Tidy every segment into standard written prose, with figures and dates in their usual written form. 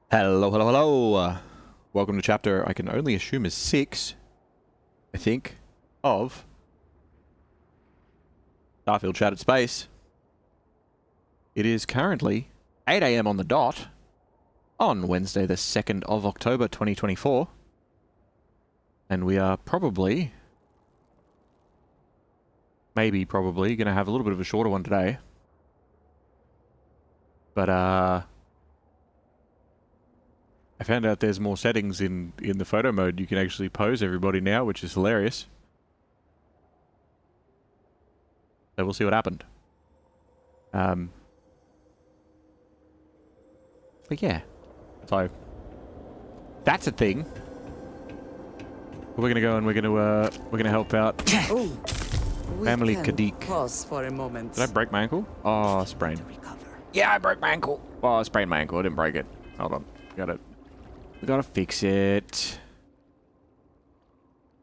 Hello, hello, hello. Welcome to chapter I can only assume is 6, I think, of Starfield Shattered Space. It is currently 8 AM on the dot on Wednesday the 2nd of October 2024. And we are probably going to have a little bit of a shorter one today. But, I found out there's more settings in the photo mode. You can actually pose everybody now, which is hilarious. So we'll see what happened. But yeah. So that's a thing. We're gonna go and we're gonna help out Oh, family Kadik. Pause for a moment. Did I break my ankle? Oh, sprained. Yeah, I broke my ankle. Oh, I sprained my ankle. I didn't break it. Hold on. We gotta fix it.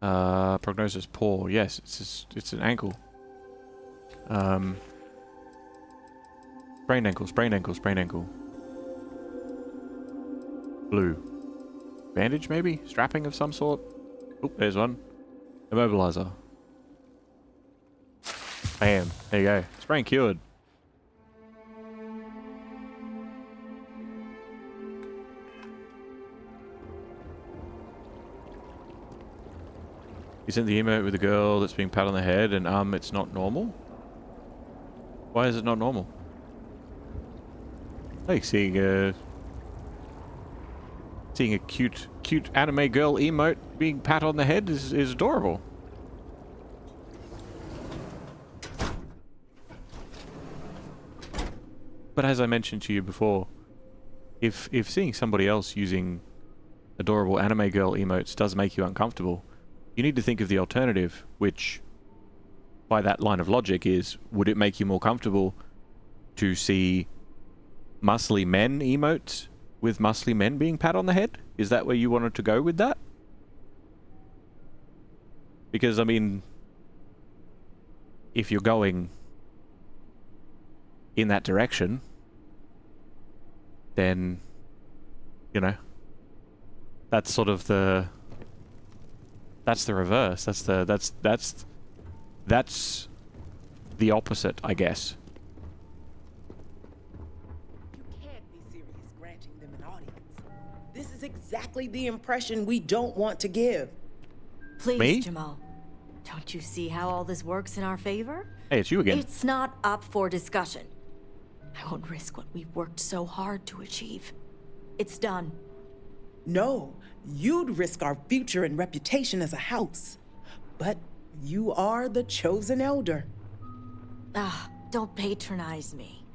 Prognosis poor. Yes, it's an ankle. Sprained ankle. Blue. Bandage, maybe? Strapping of some sort? Oh, there's one. Immobilizer. Bam. There you go. Sprain cured. You sent the emote with a girl that's being pat on the head and it's not normal? Why is it not normal? Like seeing a cute anime girl emote being pat on the head is adorable. But as I mentioned to you before, if seeing somebody else using adorable anime girl emotes does make you uncomfortable, you need to think of the alternative, which, by that line of logic, is, would it make you more comfortable to see muscly men emotes with muscly men being pat on the head? Is that where you wanted to go with that? Because, I mean, if you're going in that direction, then, you know, that's sort of the... That's the reverse. That's the opposite, I guess. You can't be serious granting them an audience. This is exactly the impression we don't want to give. Please, Me? Jamal. Don't you see how all this works in our favor? Hey, it's you again. It's not up for discussion. I won't risk what we've worked so hard to achieve. It's done. No, you'd risk our future and reputation as a house. But you are the chosen elder. Don't patronize me.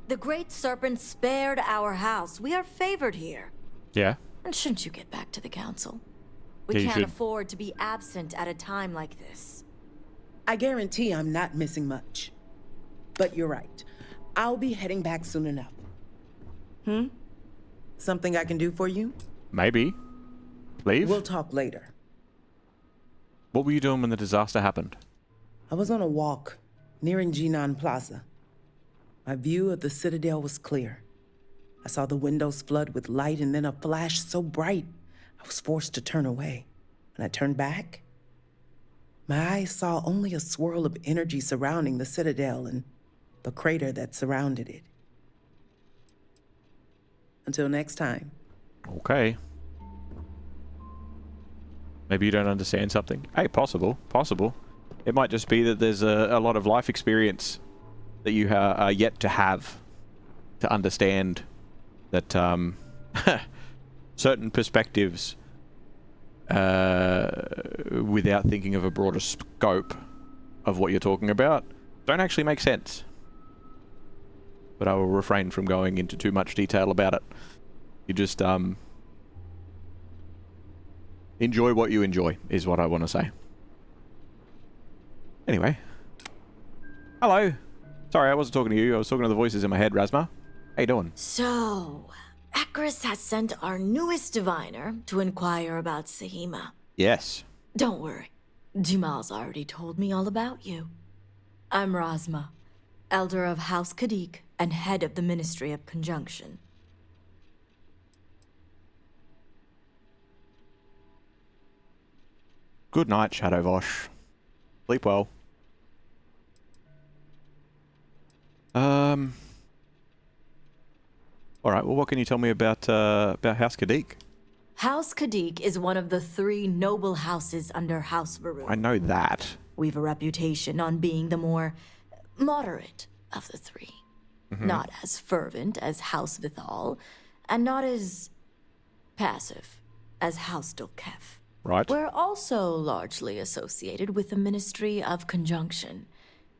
The Great Serpent spared our house. We are favored here. Yeah. And shouldn't you get back to the council? Yeah, We you can't should. afford to be absent at a time like this. I guarantee I'm not missing much. But you're right. I'll be heading back soon enough. Something I can do for you? Maybe. Leave? We'll talk later. What were you doing when the disaster happened? I was on a walk, nearing Jinan Plaza. My view of the Citadel was clear. I saw the windows flood with light and then a flash so bright, I was forced to turn away. When I turned back, my eyes saw only a swirl of energy surrounding the Citadel and the crater that surrounded it. Until next time. Okay. Maybe you don't understand something. Hey, possible. It might just be that there's a lot of life experience that you are yet to have to understand that certain perspectives without thinking of a broader scope of what you're talking about don't actually make sense. But I will refrain from going into too much detail about it. You just enjoy what you enjoy, is what I want to say. Anyway. Hello. Sorry, I wasn't talking to you. I was talking to the voices in my head, Razma. How you doing? So, Akris has sent our newest diviner to inquire about Sahima. Yes. Don't worry. Jamal's already told me all about you. I'm Razma, Elder of House Kadik and head of the Ministry of Conjunction. Good night, Shadow Vosh. Sleep well. Alright, well what can you tell me about House Kadik? House Kadik is one of the 3 noble houses under House Varun. I know that. We've a reputation on being the more moderate of the 3. Not as fervent as House Vithal, and not as passive as House Dolkef. Right. We're also largely associated with the Ministry of Conjunction,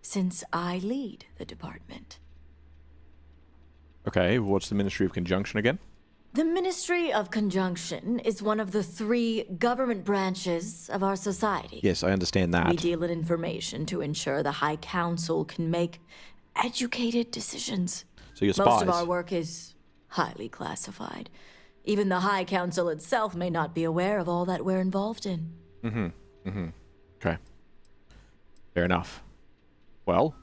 since I lead the department. Okay, what's the Ministry of Conjunction again? The Ministry of Conjunction is one of the 3 government branches of our society. Yes, I understand that. We deal in information to ensure the High Council can make educated decisions. So you're spies. Most of our work is highly classified. Even the High Council itself may not be aware of all that we're involved in. Okay. Fair enough. Well,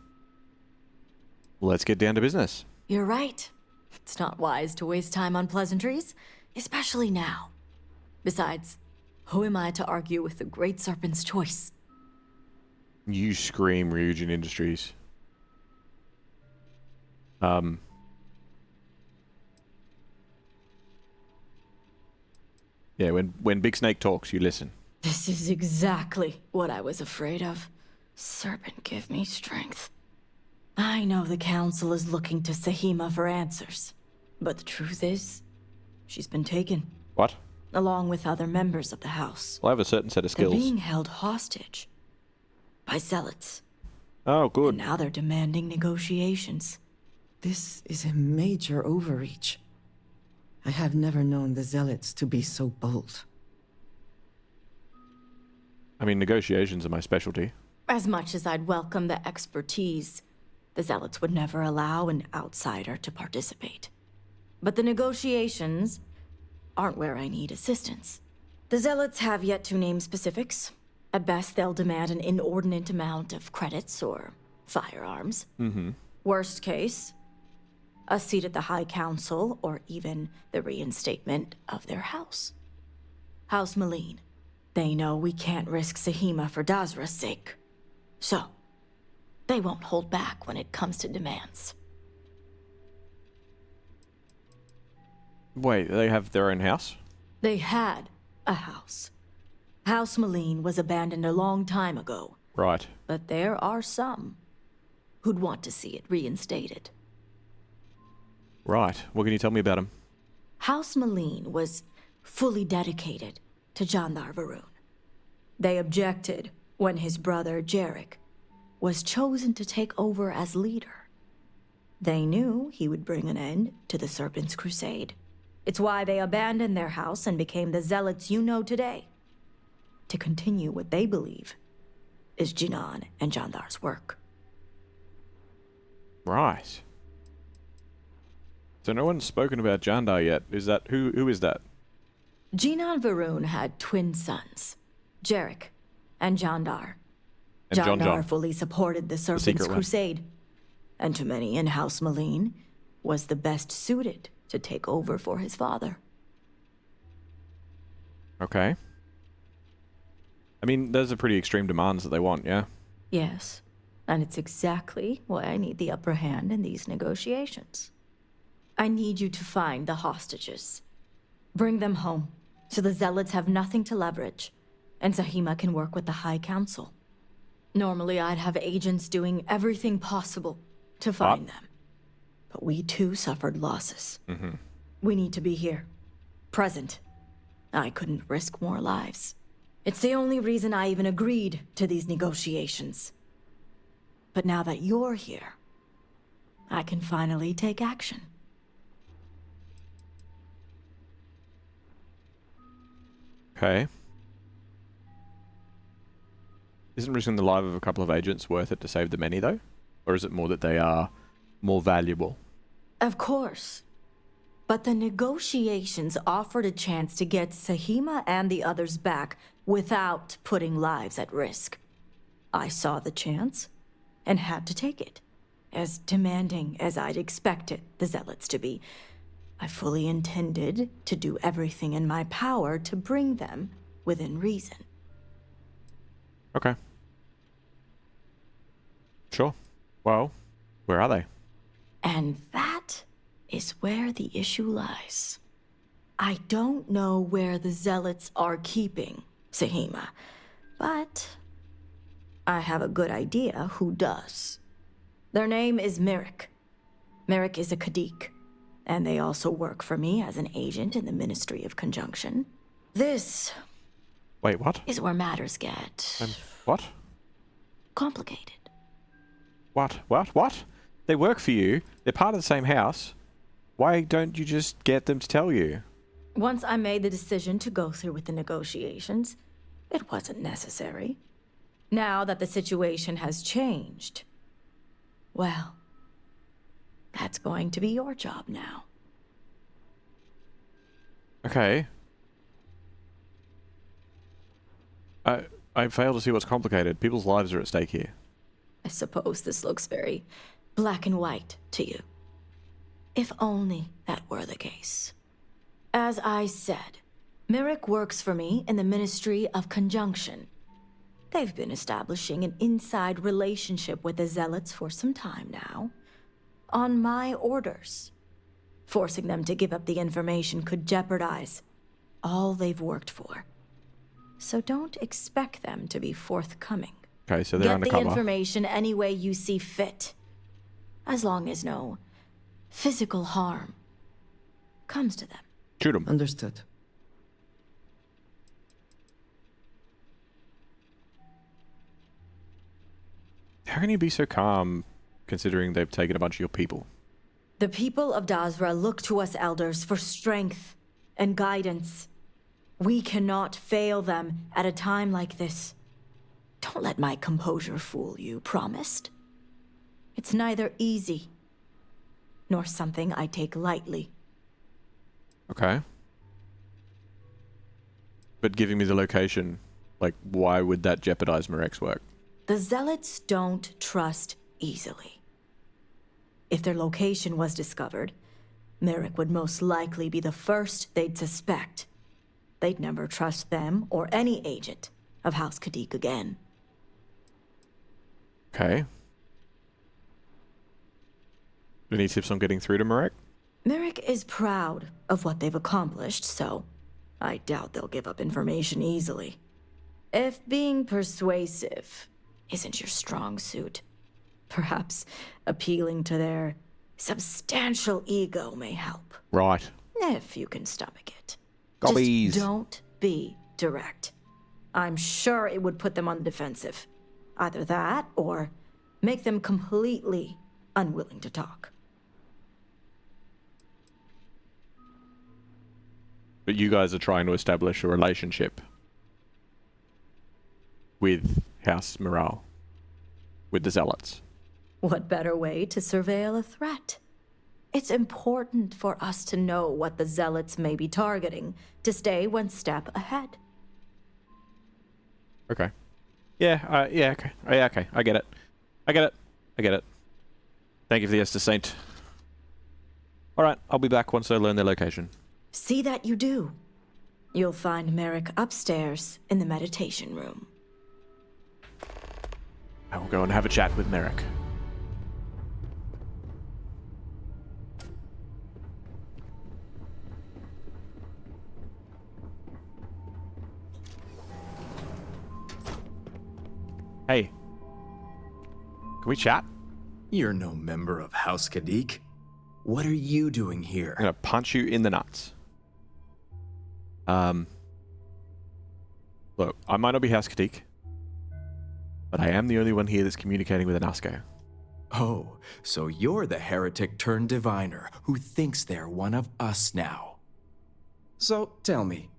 let's get down to business. You're right. It's not wise to waste time on pleasantries, especially now. Besides, who am I to argue with the Great Serpent's choice? You scream, Ryujin Industries. Yeah, when Big Snake talks, you listen. This is exactly what I was afraid of. Serpent, give me strength. I know the Council is looking to Sahima for answers, but the truth is, she's been taken, What? along with other members of the House. Well, I have a certain set of They're skills. being held hostage by zealots, Oh, and good. now they're demanding negotiations. This is a major overreach. I have never known the Zealots to be so bold. I mean, negotiations are my specialty. As much as I'd welcome the expertise, the Zealots would never allow an outsider to participate. But the negotiations aren't where I need assistance. The Zealots have yet to name specifics. At best, they'll demand an inordinate amount of credits or firearms. Worst case, a seat at the High Council, or even the reinstatement of their house. House Maleen. They know we can't risk Sahima for Dazra's sake. So, they won't hold back when it comes to demands. Wait, they have their own house? They had a house. House Maleen was abandoned a long time ago, Right. but there are some who'd want to see it reinstated. Right. What can you tell me about him? House Maleen was fully dedicated to Jandar Varun. They objected when his brother, Jarek, was chosen to take over as leader. They knew he would bring an end to the Serpent's crusade. It's why they abandoned their house and became the zealots you know today, to continue what they believe is Jinan and Jandar's work. Right. So no one's spoken about Jandar yet. Is that who is that? Jinan Varun had twin sons, Jarek and Jandar. And John Jandar John. fully supported the Serpent's secret one. crusade, and to many in House Maleen, was the best suited to take over for his father. Okay. I mean, those are pretty extreme demands that they want, yeah? Yes, and it's exactly why I need the upper hand in these negotiations. I need you to find the hostages. Bring them home, so the Zealots have nothing to leverage, and Sahima can work with the High Council. Normally, I'd have agents doing everything possible to find them. But we too suffered losses. We need to be here, present. I couldn't risk more lives. It's the only reason I even agreed to these negotiations. But now that you're here, I can finally take action. Okay. Isn't risking the life of a couple of agents worth it to save the many, though? Or is it more that they are more valuable? Of course. But the negotiations offered a chance to get Sahima and the others back without putting lives at risk. I saw the chance and had to take it. As demanding as I'd expected the Zealots to be, I fully intended to do everything in my power to bring them within reason. Okay. Sure. Well, where are they? And that is where the issue lies. I don't know where the Zealots are keeping Sahima, but I have a good idea who does. Their name is Merrick. Merrick is a Kadik, and they also work for me as an agent in the Ministry of Conjunction. This Wait, what? is where matters get What? complicated. What? What? They work for you. They're part of the same house. Why don't you just get them to tell you? Once I made the decision to go through with the negotiations, it wasn't necessary. Now that the situation has changed, well, that's going to be your job now. Okay. I fail to see what's complicated. People's lives are at stake here. I suppose this looks very black and white to you. If only that were the case. As I said, Merrick works for me in the Ministry of Conjunction. They've been establishing an inside relationship with the Zealots for some time now, on my orders. Forcing them to give up the information could jeopardize all they've worked for. So don't expect them to be forthcoming. Okay, so they're Get undercover. the information any way you see fit, as long as no physical harm comes to them. Shoot them. Understood. How can you be so calm, considering they've taken a bunch of your people? The people of Dazra look to us elders for strength and guidance. We cannot fail them at a time like this. Don't let my composure fool you, promised? It's neither easy, nor something I take lightly. Okay. But giving me the location, like, why would that jeopardize Marek's work? The Zealots don't trust easily. If their location was discovered, Merrick would most likely be the first they'd suspect. They'd never trust them or any agent of House Kadik again. Okay. Any tips on getting through to Marek? Merrick is proud of what they've accomplished, so I doubt they'll give up information easily. If being persuasive isn't your strong suit, perhaps appealing to their substantial ego may help. Right. If you can stomach it. Gobbies. Just don't be direct. I'm sure it would put them on the defensive. Either that, or make them completely unwilling to talk. But you guys are trying to establish a relationship with House Morale, with the Zealots. What better way to surveil a threat? It's important for us to know what the Zealots may be targeting, to stay one step ahead. Okay. Yeah, okay. Yeah, okay. I get it. Thank you for the Esther Saint. Alright, I'll be back once I learn their location. See that you do. You'll find Merrick upstairs in the meditation room. I will go and have a chat with Merrick. Hey. Can we chat? You're no member of House Kadik. What are you doing here? I'm gonna punch you in the nuts. Look, I might not be House Kadik, but I am the only one here that's communicating with an Asko. Oh, so you're the heretic turned diviner who thinks they're one of us now. So tell me,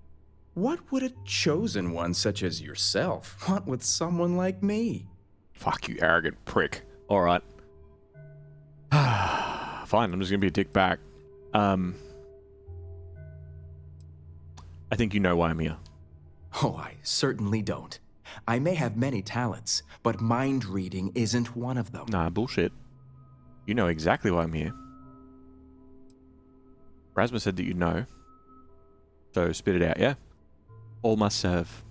what would a chosen one such as yourself want with someone like me? Fuck you, arrogant prick. Alright. Fine, I'm just gonna be a dick back. I think you know why I'm here. Oh, I certainly don't. I may have many talents, but mind reading isn't one of them. Nah, bullshit. You know exactly why I'm here. Rasmus said that you know. So spit it out, yeah? All must serve.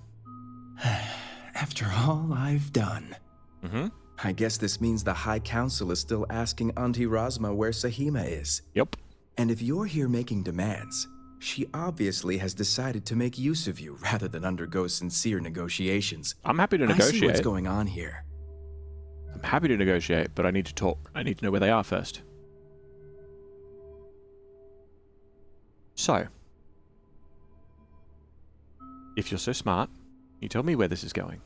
After all I've done. Mm-hmm. I guess this means the High Council is still asking Auntie Razma where Sahima is. Yep. And if you're here making demands, she obviously has decided to make use of you rather than undergo sincere negotiations. I'm happy to I see what's negotiate. going on here. I'm happy to negotiate, but I need to talk. I need to know where they are first. So, if you're so smart, you tell me where this is going.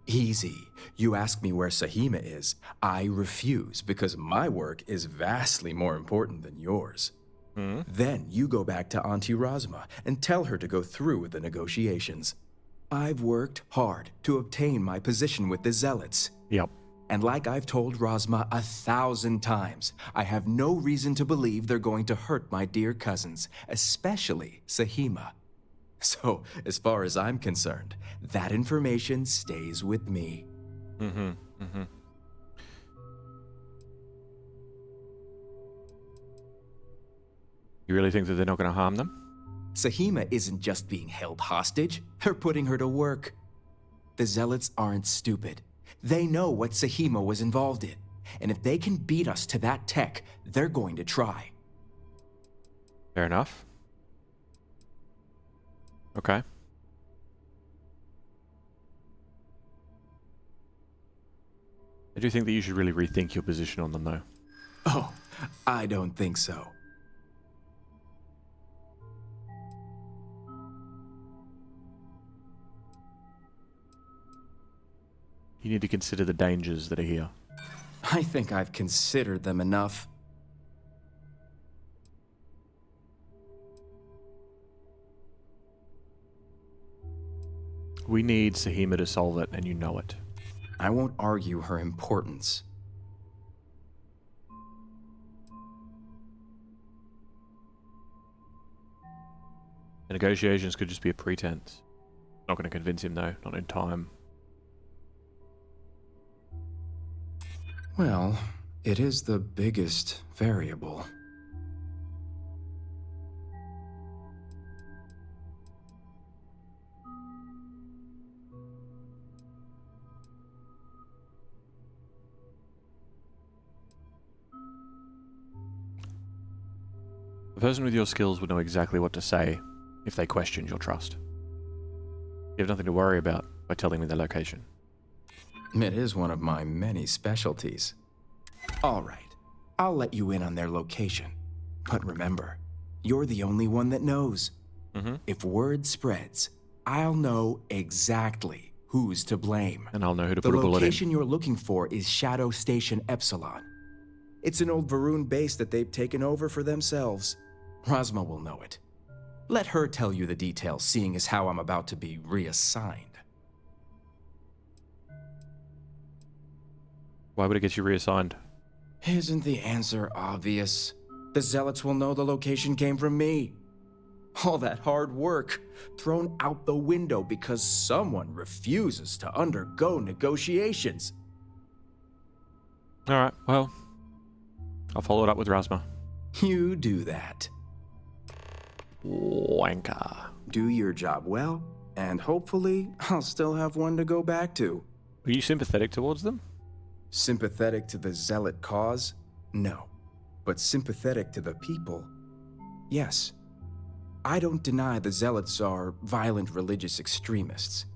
Easy. You ask me where Sahima is, I refuse because my work is vastly more important than yours. Then you go back to Auntie Razma and tell her to go through with the negotiations. I've worked hard to obtain my position with the Zealots. Yep. And like I've told Razma 1,000 times, I have no reason to believe they're going to hurt my dear cousins, especially Sahima. So, as far as I'm concerned, that information stays with me. Mm-hmm. Mm-hmm. You really think that they're not going to harm them? Sahima isn't just being held hostage, they're putting her to work. The Zealots aren't stupid. They know what Sahima was involved in, and if they can beat us to that tech, they're going to try. Fair enough. Okay. I do think that you should really rethink your position on them, though. Oh, I don't think so. You need to consider the dangers that are here. I think I've considered them enough. We need Sahima to solve it, and you know it. I won't argue her importance. The negotiations could just be a pretense. Not going to convince him, though. Not in time. Well, it is the biggest variable. The person with your skills would know exactly what to say if they questioned your trust. You have nothing to worry about by telling me their location. It is one of my many specialties. All right, I'll let you in on their location. But remember, you're the only one that knows. If word spreads, I'll know exactly who's to blame. And I'll know who to The put a bullet in. location you're looking for is Shadow Station Epsilon. It's an old Varun base that they've taken over for themselves. Razma will know it. Let her tell you the details, seeing as how I'm about to be reassigned. Why would it get you reassigned? Isn't the answer obvious? The Zealots will know the location came from me. All that hard work thrown out the window because someone refuses to undergo negotiations. Alright, well, I'll follow it up with Razma. You do that. Wanker. Do your job well, and hopefully I'll still have one to go back to. Are you sympathetic towards them? Sympathetic to the Zealot cause? No. But sympathetic to the people? Yes. I don't deny the Zealots are violent religious extremists,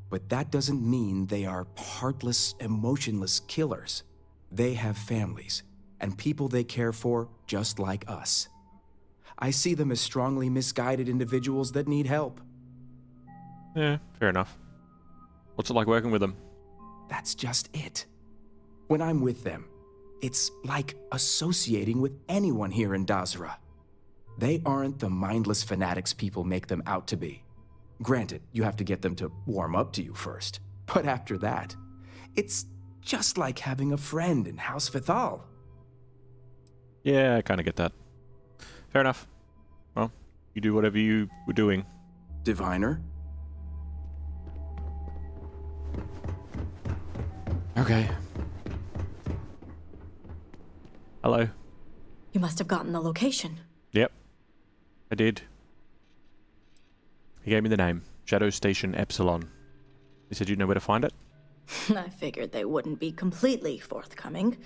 but that doesn't mean they are heartless, emotionless killers. They have families, and people they care for just like us. I see them as strongly misguided individuals that need help. Yeah, fair enough. What's it like working with them? That's just it. When I'm with them, it's like associating with anyone here in Dazra. They aren't the mindless fanatics people make them out to be. Granted, you have to get them to warm up to you first. But after that, it's just like having a friend in House Vithal. Yeah, I kind of get that. Fair enough. Well, you do whatever you were doing. Diviner? Okay. Hello. You must have gotten the location. Yep. I did. He gave me the name. Shadow Station Epsilon. He said you'd know where to find it? I figured they wouldn't be completely forthcoming.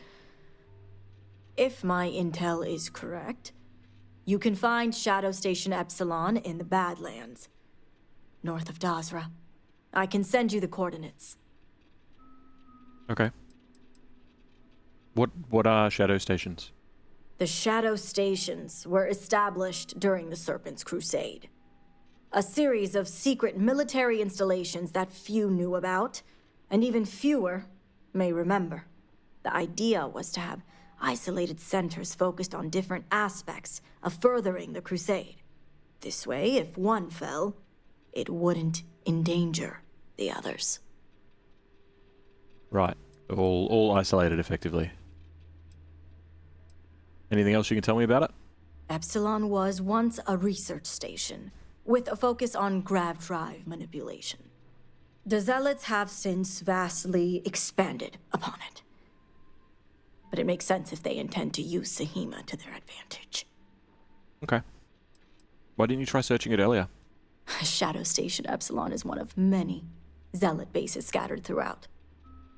If my intel is correct, you can find Shadow Station Epsilon in the Badlands, north of Dazra. I can send you the coordinates. Okay. What are shadow stations? The Shadow Stations were established during the Serpent's Crusade. A series of secret military installations that few knew about, and even fewer may remember. The idea was to have isolated centers focused on different aspects of furthering the Crusade. This way, if one fell, it wouldn't endanger the others. Right. All isolated effectively. Anything else you can tell me about it? Epsilon was once a research station, with a focus on grav drive manipulation. The Zealots have since vastly expanded upon it. But it makes sense if they intend to use Sahima to their advantage. Okay. Why didn't you try searching it earlier? Shadow Station Epsilon is one of many Zealot bases scattered throughout.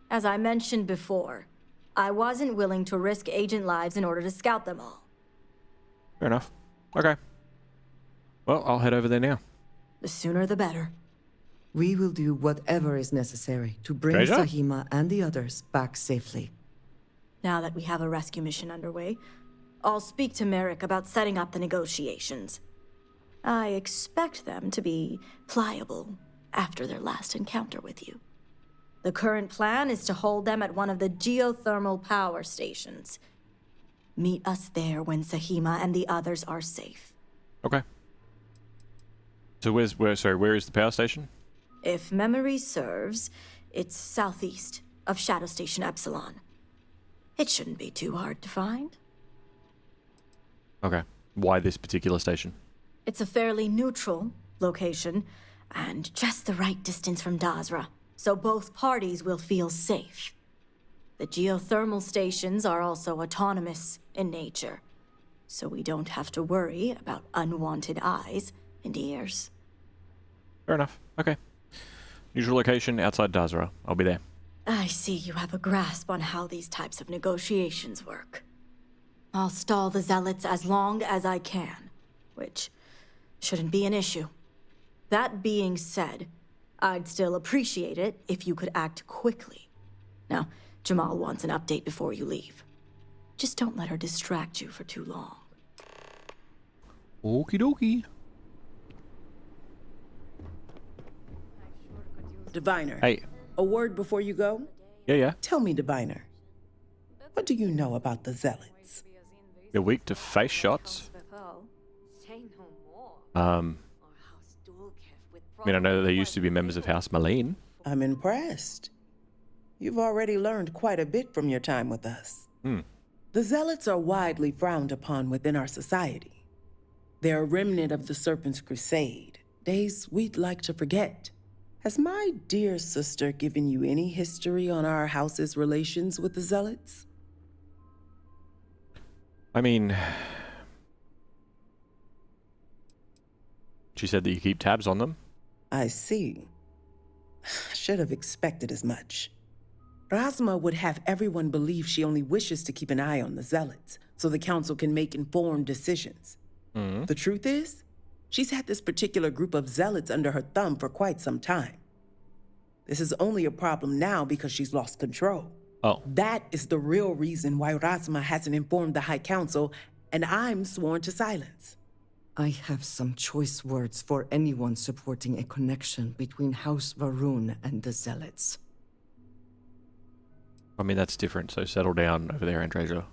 As I mentioned before, I wasn't willing to risk agent lives in order to scout them all. Fair enough. Okay. Well, I'll head over there now. The sooner the better. We will do whatever is necessary to bring Treasure? Sahima and the others back safely. Now that we have a rescue mission underway, I'll speak to Merrick about setting up the negotiations. I expect them to be pliable after their last encounter with you. The current plan is to hold them at one of the geothermal power stations. Meet us there when Sahima and the others are safe. Okay. So where is the power station? If memory serves, it's southeast of Shadow Station Epsilon. It shouldn't be too hard to find. Okay. Why this particular station? It's a fairly neutral location, and just the right distance from Dazra, so both parties will feel safe. The geothermal stations are also autonomous in nature, so we don't have to worry about unwanted eyes and ears. Fair enough. Okay. Usual location outside Dazra. I'll be there. I see you have a grasp on how these types of negotiations work. I'll stall the Zealots as long as I can, which shouldn't be an issue. That being said, I'd still appreciate it if you could act quickly. Now, Jamal wants an update before you leave. Just don't let her distract you for too long. Okie dokie. Diviner. Hey. A word before you go? Yeah. Tell me, Diviner, what do you know about the Zealots? You're weak to face shots. I mean, I know that they used to be members of House Malene. I'm impressed. You've already learned quite a bit from your time with us. The Zealots are widely frowned upon within our society. They're a remnant of the Serpent's Crusade, days we'd like to forget. Has my dear sister given you any history on our house's relations with the Zealots? I mean, she said that you keep tabs on them. I see. I should have expected as much. Razma would have everyone believe she only wishes to keep an eye on the Zealots, so the Council can make informed decisions. The truth is, she's had this particular group of Zealots under her thumb for quite some time. This is only a problem now because she's lost control. Oh. That is the real reason why Razma hasn't informed the High Council, and I'm sworn to silence. I have some choice words for anyone supporting a connection between House Varun and the Zealots. I mean, that's different, so settle down over there, Andreja.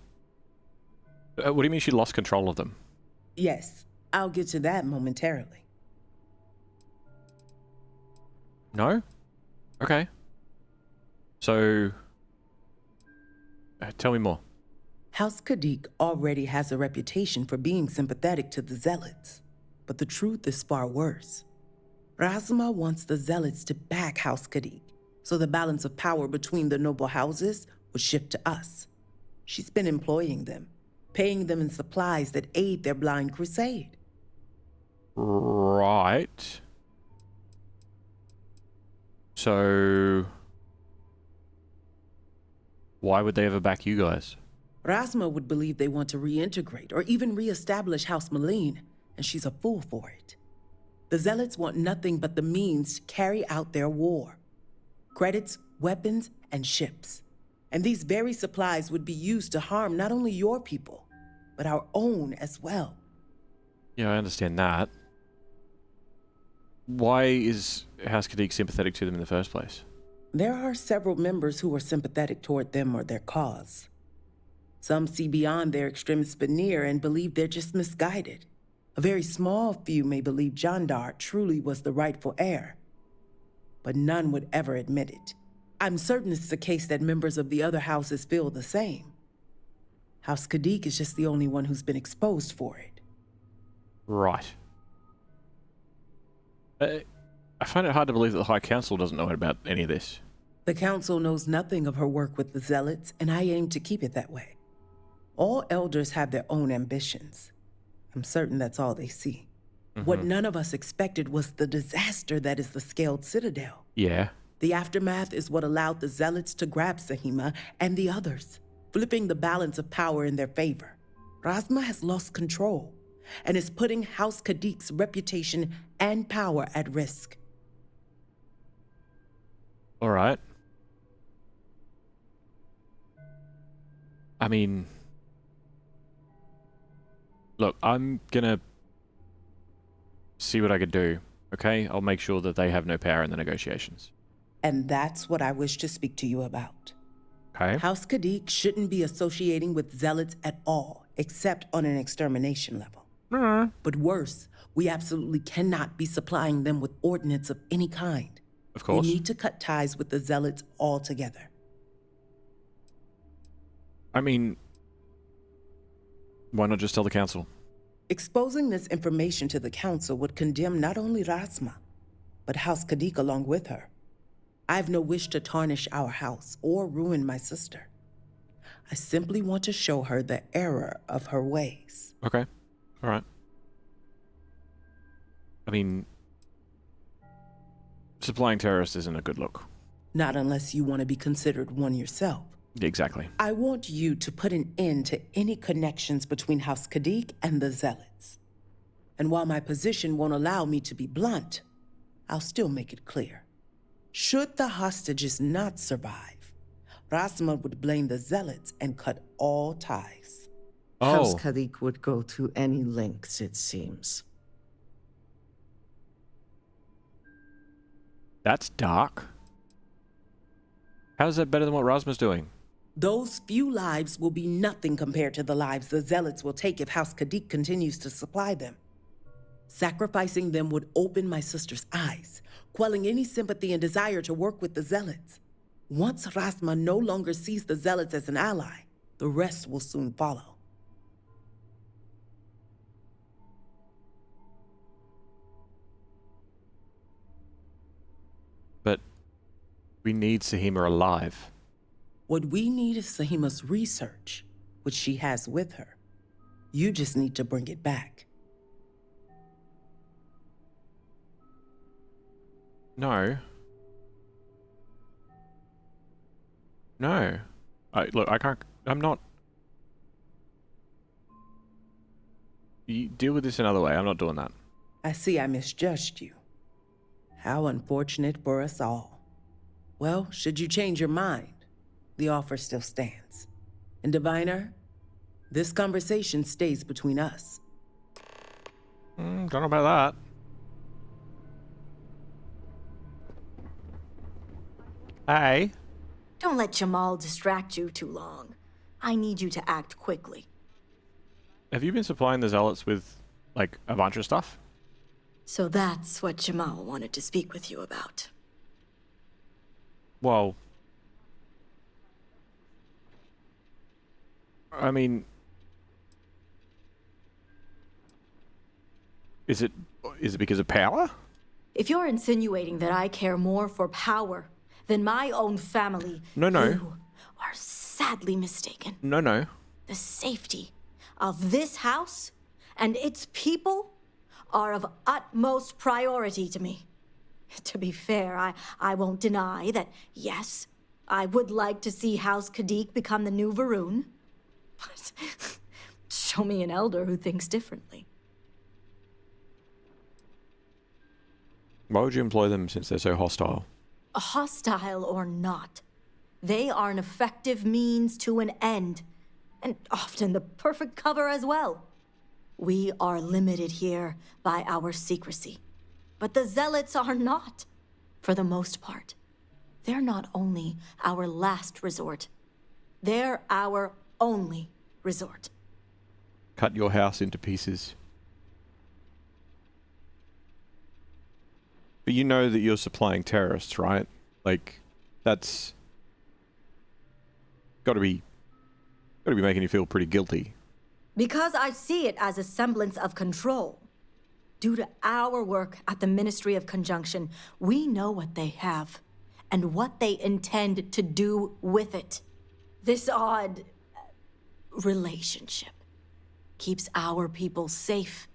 What do you mean she lost control of them? Yes, I'll get to that momentarily. No? Okay. So, tell me more. House Kadik already has a reputation for being sympathetic to the Zealots, but the truth is far worse. Razma wants the Zealots to back House Kadik, so the balance of power between the noble houses would shift to us. She's been employing them, paying them in supplies that aid their blind crusade. Right. So, Why would they ever back you guys? Rasma would believe they want to reintegrate or even reestablish House Maline, and she's a fool for it. The Zealots want nothing but the means to carry out their war. Credits, weapons, and ships. And these very supplies would be used to harm not only your people, but our own as well. Yeah, I understand that. Why is House Kadik sympathetic to them in the first place? There are several members who are sympathetic toward them or their cause. Some see beyond their extremist veneer and believe they're just misguided. A very small few may believe Jandar truly was the rightful heir, but none would ever admit it. I'm certain it's the case that members of the other houses feel the same. House Kadik is just the only one who's been exposed for it. Right. I find it hard to believe that the High Council doesn't know about any of this. The Council knows nothing of her work with the Zealots, and I aim to keep it that way. All elders have their own ambitions. I'm certain that's all they see. What none of us expected was the disaster that is the Scaled Citadel. Yeah. The aftermath is what allowed the Zealots to grab Sahima and the others, flipping the balance of power in their favor. Rasma has lost control and is putting House Kadik's reputation and power at risk. All right. I mean, look, I'm gonna see what I could do, okay? I'll make sure that they have no power in the negotiations. And that's what I wish to speak to you about. Okay? House Kadik shouldn't be associating with Zealots at all, except on an extermination level. But worse, we absolutely cannot be supplying them with ordnance of any kind. Of course. We need to cut ties with the Zealots altogether. I mean, why not just tell the council? Exposing this information to the council would condemn not only Rasma, but House Kadik along with her. I have no wish to tarnish our house or ruin my sister. I simply want to show her the error of her ways. Okay. All right. I mean, supplying terrorists isn't a good look. Not unless you want to be considered one yourself. Exactly. I want you to put an end to any connections between House Kadik and the Zealots. And while my position won't allow me to be blunt, I'll still make it clear. Should the hostages not survive, Rasma would blame the Zealots and cut all ties. House Oh, Kadik would go to any lengths, it seems. that's dark. How is that better than what Rasma's doing? Those few lives will be nothing compared to the lives the Zealots will take if House Kadik continues to supply them. Sacrificing them would open my sister's eyes, quelling any sympathy and desire to work with the Zealots. Once Rasma no longer sees the Zealots as an ally, the rest will soon follow. But we need Sahima alive. What we need is Sahima's research, which she has with her. You just need to bring it back. No. No. Look, I can't... I'm not... You deal with this another way. I'm not doing that. I see I misjudged you. How unfortunate for us all. Well, should you change your mind, the offer still stands. And Diviner, this conversation stays between us. Don't know about that. Hey. Don't let Jamal distract you too long. I need you to act quickly. Have you been supplying the Zealots with, like, a bunch of stuff? So that's what Jamal wanted to speak with you about. Well... I mean... Is it because of power? If you're insinuating that I care more for power than my own family, No. you are sadly mistaken. No. The safety of this house and its people are of utmost priority to me. To be fair, I won't deny that, yes, I would like to see House Kadik become the new Varun. But show me an elder who thinks differently. Why would you employ them since they're so hostile? Hostile or not, they are an effective means to an end, and often the perfect cover as well. We are limited here by our secrecy, but the Zealots are not, for the most part. They're not only our last resort, they're our only resort. Cut your house into pieces. But you know that you're supplying terrorists, right? Like, that's gotta be making you feel pretty guilty. Because I see it as a semblance of control. Due to our work at the Ministry of Conjunction, we know what they have and what they intend to do with it. This odd relationship keeps our people safe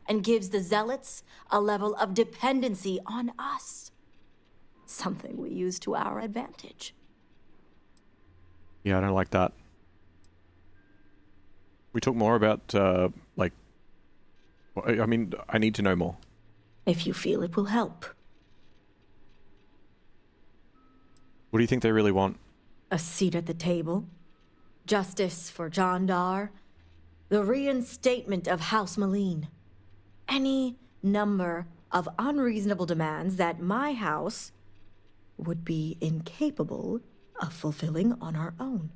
and gives the Zealots a level of dependency on us. Something we use to our advantage. Yeah, I don't like that. We talk more about, like... I mean, I need to know more. If you feel it will help. What do you think they really want? A seat at the table. Justice for Jandar. The reinstatement of House Malene. Any number of unreasonable demands that my house would be incapable of fulfilling on our own.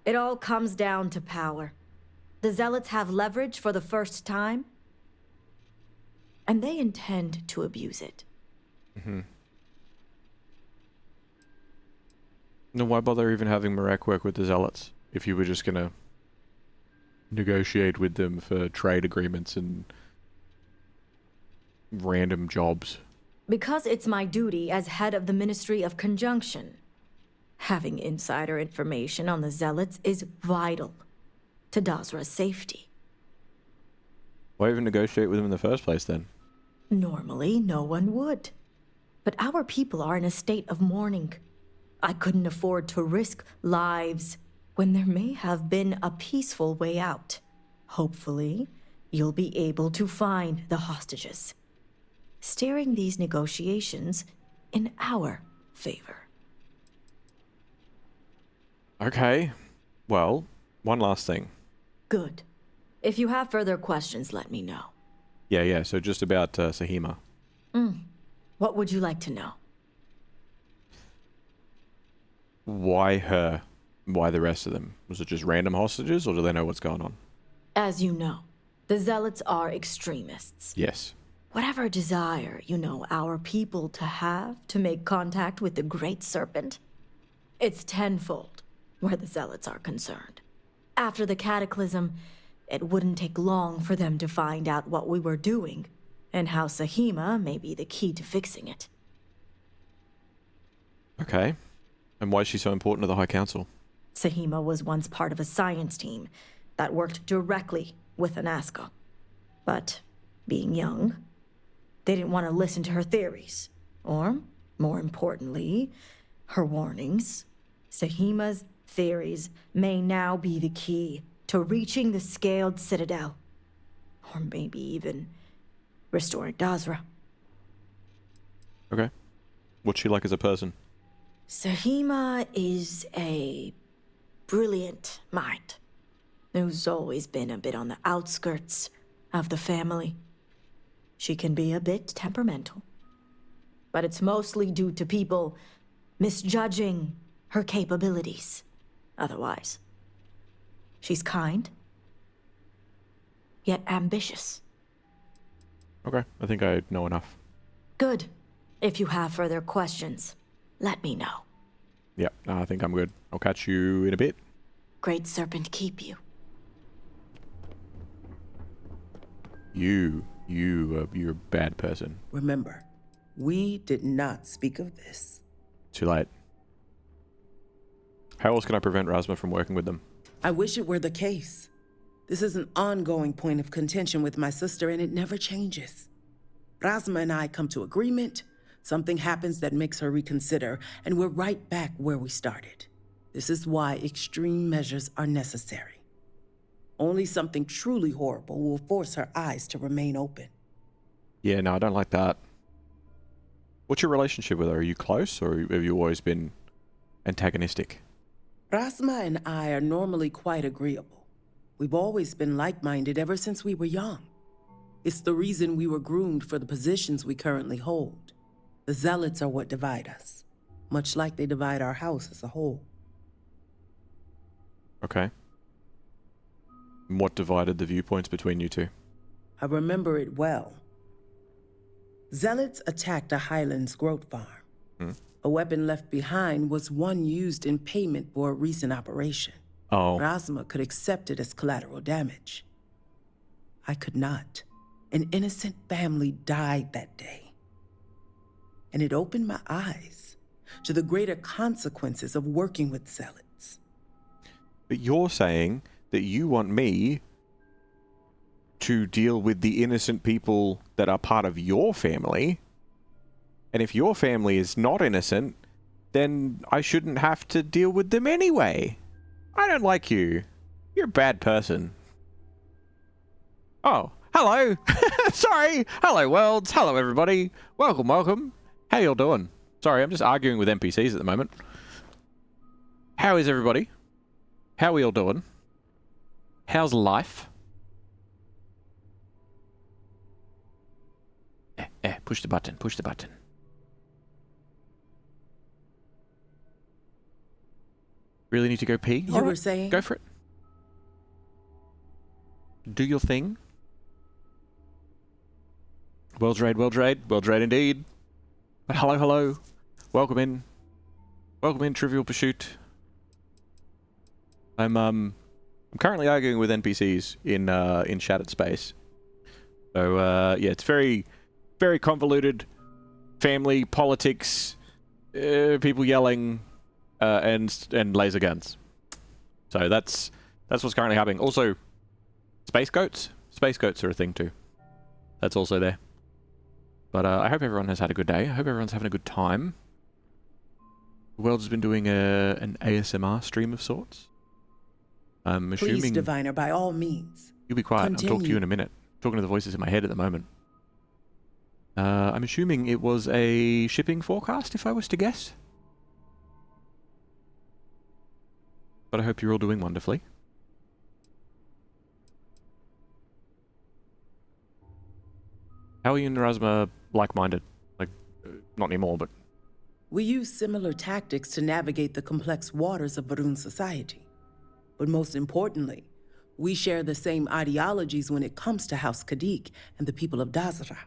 It all comes down to power. The Zealots have leverage for the first time, and they intend to abuse it. Mm-hmm. No, why bother even having Marek work with the Zealots if you were just gonna negotiate with them for trade agreements and random jobs? Because it's my duty as head of the Ministry of Conjunction. Having insider information on the Zealots is vital to Dazra's safety. Why even negotiate with them in the first place, then? Normally, no one would. But our people are in a state of mourning. I couldn't afford to risk lives when there may have been a peaceful way out. Hopefully, you'll be able to find the hostages, steering these negotiations in our favor. Okay. Well, one last thing. Good. If you have further questions, let me know. Yeah, so just about Sahima. What would you like to know? Why her? Why the rest of them? Was it just random hostages, or do they know what's going on? As you know, the Zealots are extremists. Yes. Whatever desire our people to have to make contact with the Great Serpent, it's tenfold where the Zealots are concerned. After the cataclysm, it wouldn't take long for them to find out what we were doing, and how Sahima may be the key to fixing it. Okay. And why is she so important to the High Council? Sahima was once part of a science team that worked directly with Anaska. But, being young, they didn't want to listen to her theories. Or, more importantly, her warnings. Sahima's theories may now be the key to reaching the Scaled Citadel. Or maybe even restoring Dazra. Okay. What's she like as a person? Sahima is a brilliant mind who's always been a bit on the outskirts of the family. She can be a bit temperamental, but it's mostly due to people misjudging her capabilities. Otherwise, she's kind, yet ambitious. Okay, I think I know enough. Good. If you have further questions, let me know. Yeah, no, I think I'm good. I'll catch you in a bit. Great Serpent keep you. You're a bad person. Remember, we did not speak of this. Too late. How else can I prevent Razma from working with them? I wish it were the case. This is an ongoing point of contention with my sister, and it never changes. Razma and I come to agreement, Something happens that makes her reconsider, and we're right back where we started. This is why extreme measures are necessary. Only something truly horrible will force her eyes to remain open. Yeah, no, I don't like that. What's your relationship with her? Are you close, or have you always been antagonistic? Rasma and I are normally quite agreeable. We've always been like-minded ever since we were young. It's the reason we were groomed for the positions we currently hold. The Zealots are what divide us, much like they divide our house as a whole. Okay. And what divided the viewpoints between you two? I remember it well. Zealots attacked a Highlands growth farm. A weapon left behind was one used in payment for a recent operation. Oh. Rasma could accept it as collateral damage. I could not. An innocent family died that day. And it opened my eyes to the greater consequences of working with Zealots. But you're saying that you want me to deal with the innocent people that are part of your family, and if your family is not innocent, then I shouldn't have to deal with them anyway. I don't like you. You're a bad person. Oh, hello. Sorry. Hello, worlds. Hello, everybody. Welcome, welcome. How y'all doing? Sorry, I'm just arguing with NPCs at the moment. How is everybody? How are we all doing? How's life? Push the button, push the button. Really need to go pee? You were saying? Go for it. Do your thing. Well trade, well trade, well trade indeed. But hello, hello. Welcome in. Welcome in, Trivial Pursuit. I'm currently arguing with NPCs in Shattered Space. So yeah, it's very convoluted. Family, politics, people yelling, and laser guns. So that's what's currently happening. Also, space goats. Space goats are a thing too. That's also there. But I hope everyone has had a good day. I hope everyone's having a good time. The world has been doing an ASMR stream of sorts. I'm assuming... Please, Diviner, by all means. You be quiet. Continue. I'll talk to you in a minute. I'm talking to the voices in my head at the moment. I'm assuming it was a shipping forecast, if I was to guess. But I hope you're all doing wonderfully. How are you and Erasma like-minded? Like, not anymore, but... We use similar tactics to navigate the complex waters of Varun society. But most importantly, we share the same ideologies when it comes to House Kadik and the people of Dazra.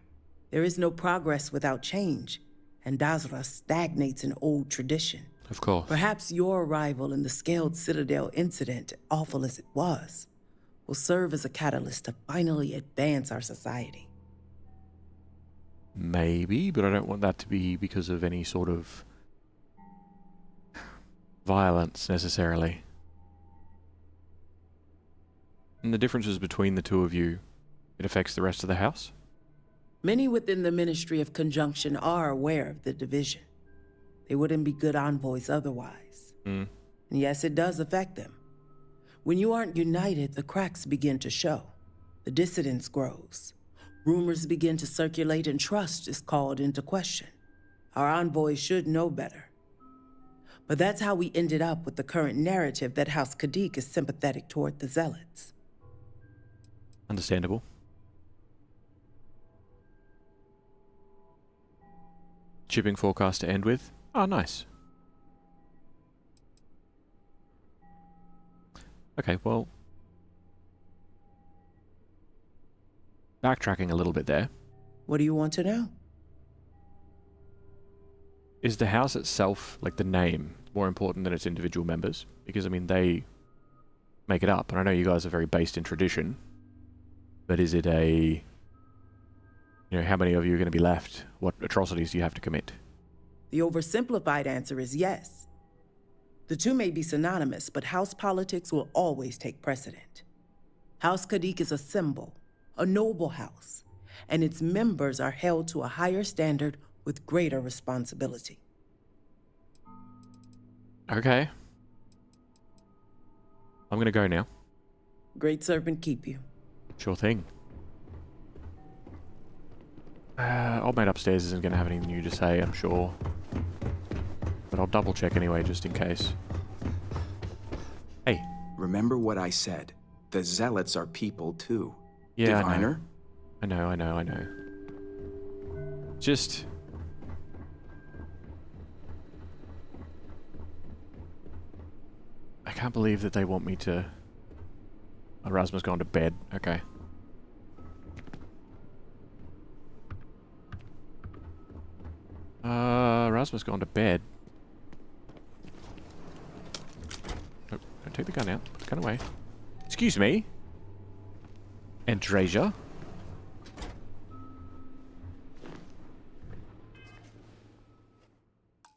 There is no progress without change, and Dazra stagnates in old tradition. Of course. Perhaps your arrival in the Scaled Citadel incident, awful as it was, will serve as a catalyst to finally advance our society. Maybe, but I don't want that to be because of any sort of violence, necessarily. And the differences between the two of you, it affects the rest of the house? Many within the Ministry of Conjunction are aware of the division. They wouldn't be good envoys otherwise. And yes, it does affect them. When you aren't united, the cracks begin to show. The dissidence grows. Rumors begin to circulate and trust is called into question. Our envoys should know better. But that's how we ended up with the current narrative that House Kadik is sympathetic toward the Zealots. Understandable. Shipping forecast to end with? Oh, nice. Okay, well... backtracking a little bit there. What do you want to know? Is the house itself, like the name, more important than its individual members? Because, I mean, they make it up, and I know you guys are very based in tradition, but is it a... you know, how many of you are going to be left? What atrocities do you have to commit? The oversimplified answer is yes. The two may be synonymous, but house politics will always take precedent. House Kadik is a symbol, a noble house, and its members are held to a higher standard with greater responsibility. Okay. I'm gonna go now. Great Serpent keep you. Sure thing. Old mate upstairs isn't gonna have anything new to say, I'm sure. But I'll double check anyway, just in case. Hey. Remember what I said. The zealots are people too. Yeah, Diviner? I know. Just... I can't believe that they want me to... Erasmus gone to bed. Okay. Erasmus gone to bed. Oh, don't take the gun out. Put the gun away. Excuse me. Andrasia.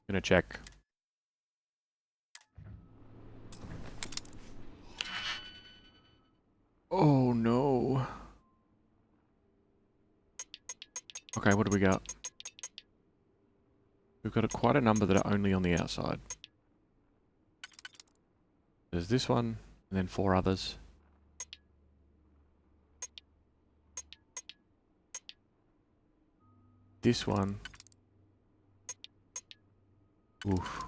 Gonna check. Oh no. Okay, what do we got? We've got quite a number that are only on the outside. There's this one, and then 4 others. This one. Oof.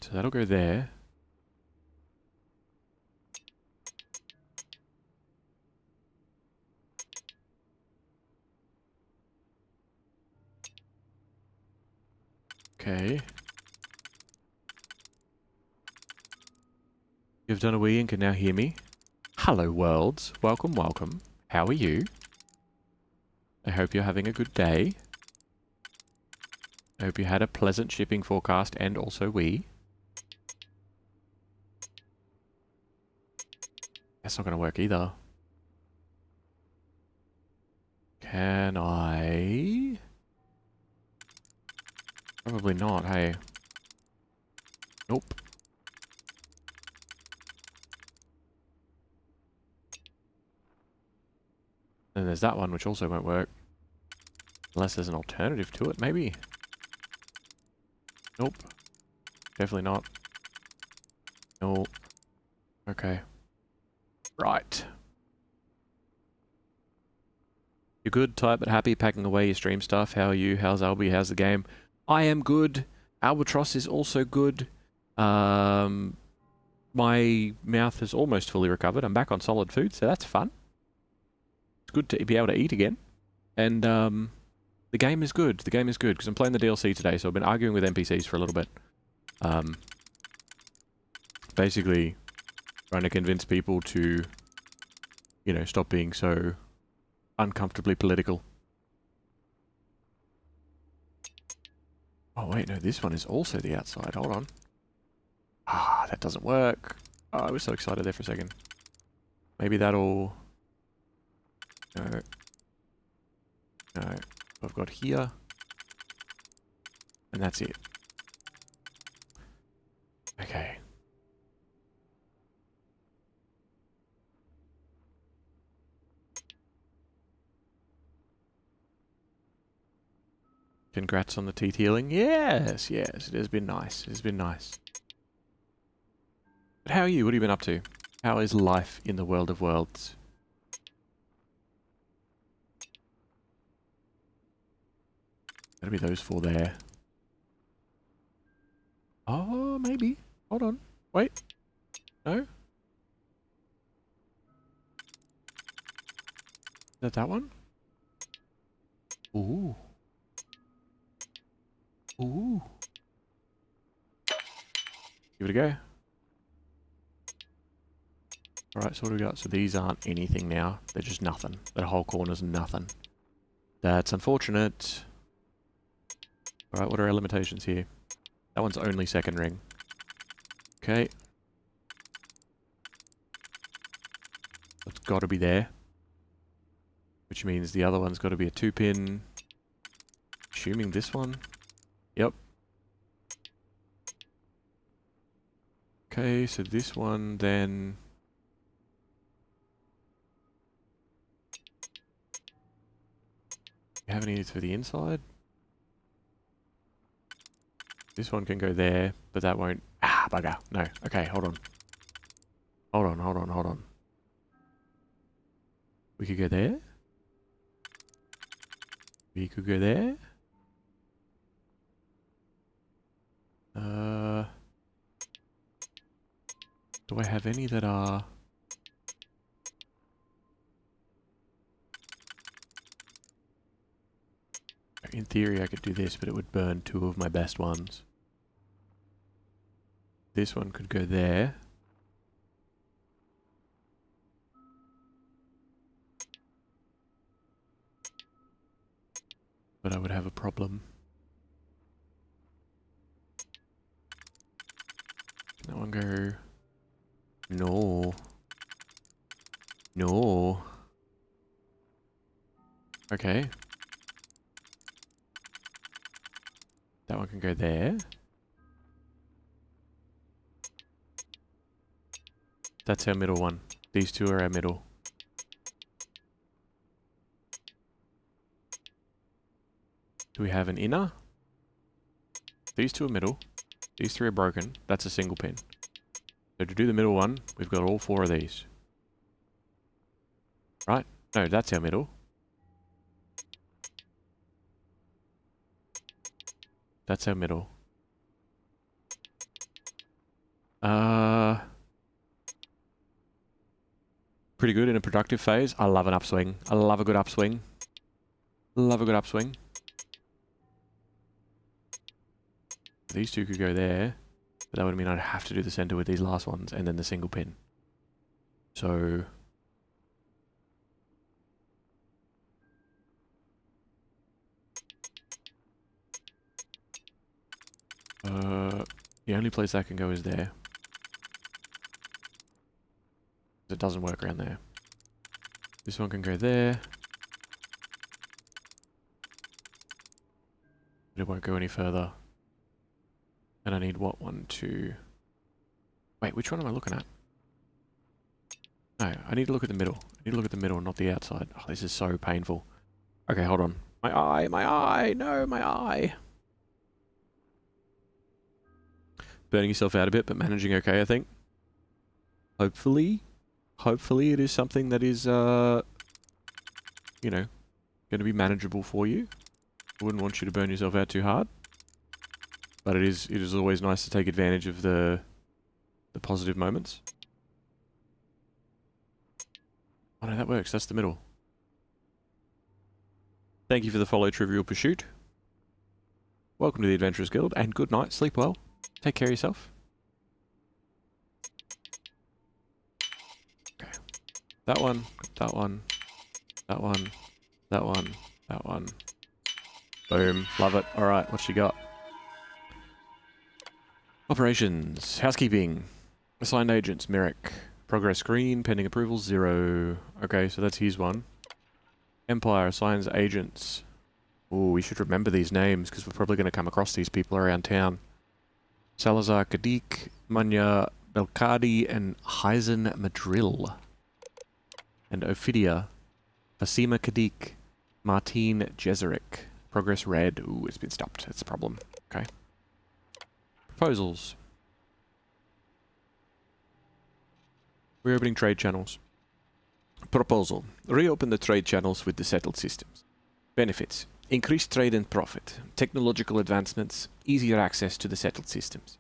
So that'll go there. Okay. You've done a wee and can now hear me. Hello, worlds. Welcome, welcome. How are you? I hope you're having a good day. I hope you had a pleasant shipping forecast and also we. That's not going to work either. Can I? Probably not, hey. Nope. Then there's that one, which also won't work. Unless there's an alternative to it, maybe. Nope. Definitely not. Nope. Okay. Right. You're good, tight but happy, packing away your stream stuff. How are you? How's Albie? How's the game? I am good. Albatross is also good. My mouth is almost fully recovered. I'm back on solid food, so that's fun. It's good to be able to eat again. And the game is good. The game is good, because I'm playing the DLC today, so I've been arguing with NPCs for a little bit. Basically, trying to convince people to, you know, stop being so uncomfortably political. Oh wait, no, this one is also the outside. Hold on. Ah, that doesn't work. Oh, I was so excited there for a second. Maybe that'll... No. No. I've got here. And that's it. Okay. Congrats on the teeth healing. Yes, yes, it has been nice. It has been nice. But how are you? What have you been up to? How is life in the world of worlds? That'll be those 4 there. Oh, maybe. Hold on. Wait. No? Is that that one? Ooh. Ooh. Give it a go. Alright, so what do we got? So these aren't anything now. They're just nothing. That whole corner's nothing. That's unfortunate. Alright, what are our limitations here? That one's only second ring. Okay. It's got to be there. Which means the other one's got to be a 2-pin. Assuming this one. Yep. Okay, so this one then... You have any for the inside? This one can go there, but that won't... Ah, bugger. No. Okay, hold on. Hold on, hold on, hold on. We could go there. We could go there. Do I have any that are... In theory, I could do this, but it would burn 2 of my best ones. This one could go there. But I would have a problem. That one go... No. No. Okay. That one can go there. That's our middle one. These two are our middle. Do we have an inner? These two are middle. These 3 are broken. That's a single pin. So to do the middle one, we've got all 4 of these. Right? No, that's our middle. That's our middle. Pretty good in a productive phase. I love an upswing. I love a good upswing. Love a good upswing. These 2 could go there. But that would mean I'd have to do the center with these last ones and then the single pin. So... the only place that can go is there. It doesn't work around there. This one can go there. But it won't go any further. And I need what? 1, 2... Wait, which one am I looking at? No, I need to look at the middle. I need to look at the middle, not the outside. Oh, this is so painful. Okay, hold on. My eye, my eye! No, my eye! Burning yourself out a bit, but managing okay, I think. Hopefully it is something that is, you know, going to be manageable for you. I wouldn't want you to burn yourself out too hard. But it is always nice to take advantage of the positive moments. Oh no, that works. That's the middle. Thank you for the follow, Trivial Pursuit. Welcome to the Adventurers Guild, and good night. Sleep well. Take care of yourself. Okay. That one, that one, that one, that one, that one. Boom. Love it. Alright, what you got? Operations. Housekeeping. Assigned agents. Merrick. Progress green. Pending approvals 0. Okay, so that's his one. Empire assigns agents. Ooh, we should remember these names because we're probably going to come across these people around town. Salazar Kadik, Manya Belkadi, and Hyzen Madril. And Ophidia, Fasima Kadik, Martine Jezeric. Progress red. Ooh, it's been stopped. That's a problem. Okay. Proposals. Reopening trade channels. Proposal. Reopen the trade channels with the settled systems. Benefits. Increased trade and profit. Technological advancements. Easier access to the settled systems.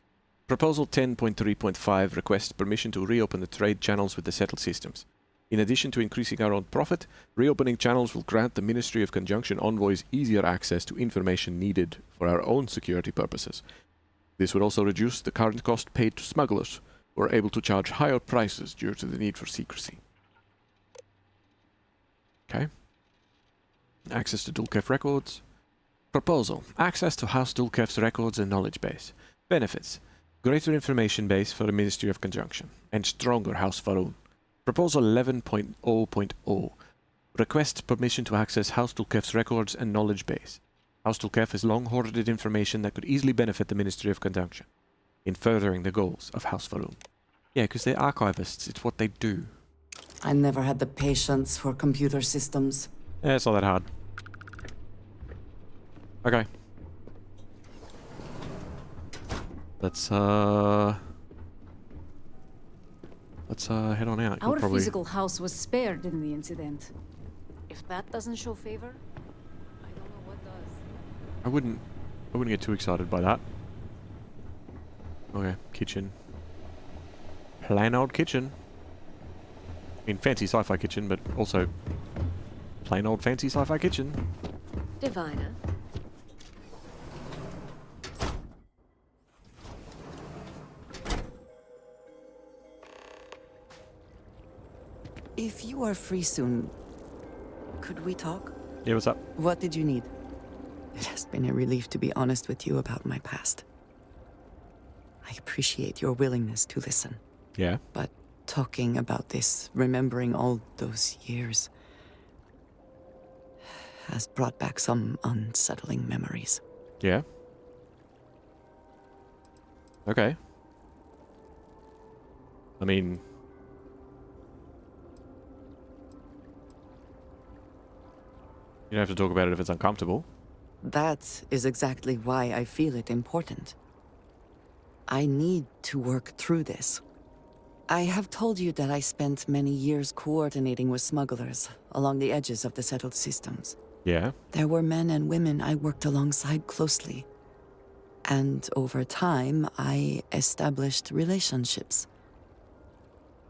Proposal 10.3.5 requests permission to reopen the trade channels with the settled systems. In addition to increasing our own profit, reopening channels will grant the Ministry of Conjunction envoys easier access to information needed for our own security purposes. This would also reduce the current cost paid to smugglers, who are able to charge higher prices due to the need for secrecy. Okay. Access to Dulkef records. Proposal. Access to House Dulkef's records and knowledge base. Benefits. Greater information base for the Ministry of Conjunction, and stronger House Faroon. Proposal 11.0.0. Requests permission to access House Dulkef's records and knowledge base. House Dulkef has long hoarded information that could easily benefit the Ministry of Conjunction in furthering the goals of House Faroon. Yeah, because they're archivists. It's what they do. I never had the patience for computer systems. Yeah, it's not that hard. Okay. Let's head on out. You'll Our probably... physical house was spared in the incident. If that doesn't show favor, I don't know what does. I wouldn't get too excited by that. Okay, kitchen. Plain old kitchen. I mean, fancy sci-fi kitchen, but also plain old fancy sci-fi kitchen. Diviner. If you are free soon, could we talk? Yeah, what's up? What did you need? It has been a relief to be honest with you about my past. I appreciate your willingness to listen. Yeah. But talking about this, remembering all those years, has brought back some unsettling memories. Yeah. Okay. I mean... You don't have to talk about it if it's uncomfortable. That is exactly why I feel it important. I need to work through this. I have told you that I spent many years coordinating with smugglers along the edges of the settled systems. Yeah. There were men and women I worked alongside closely. And over time, I established relationships.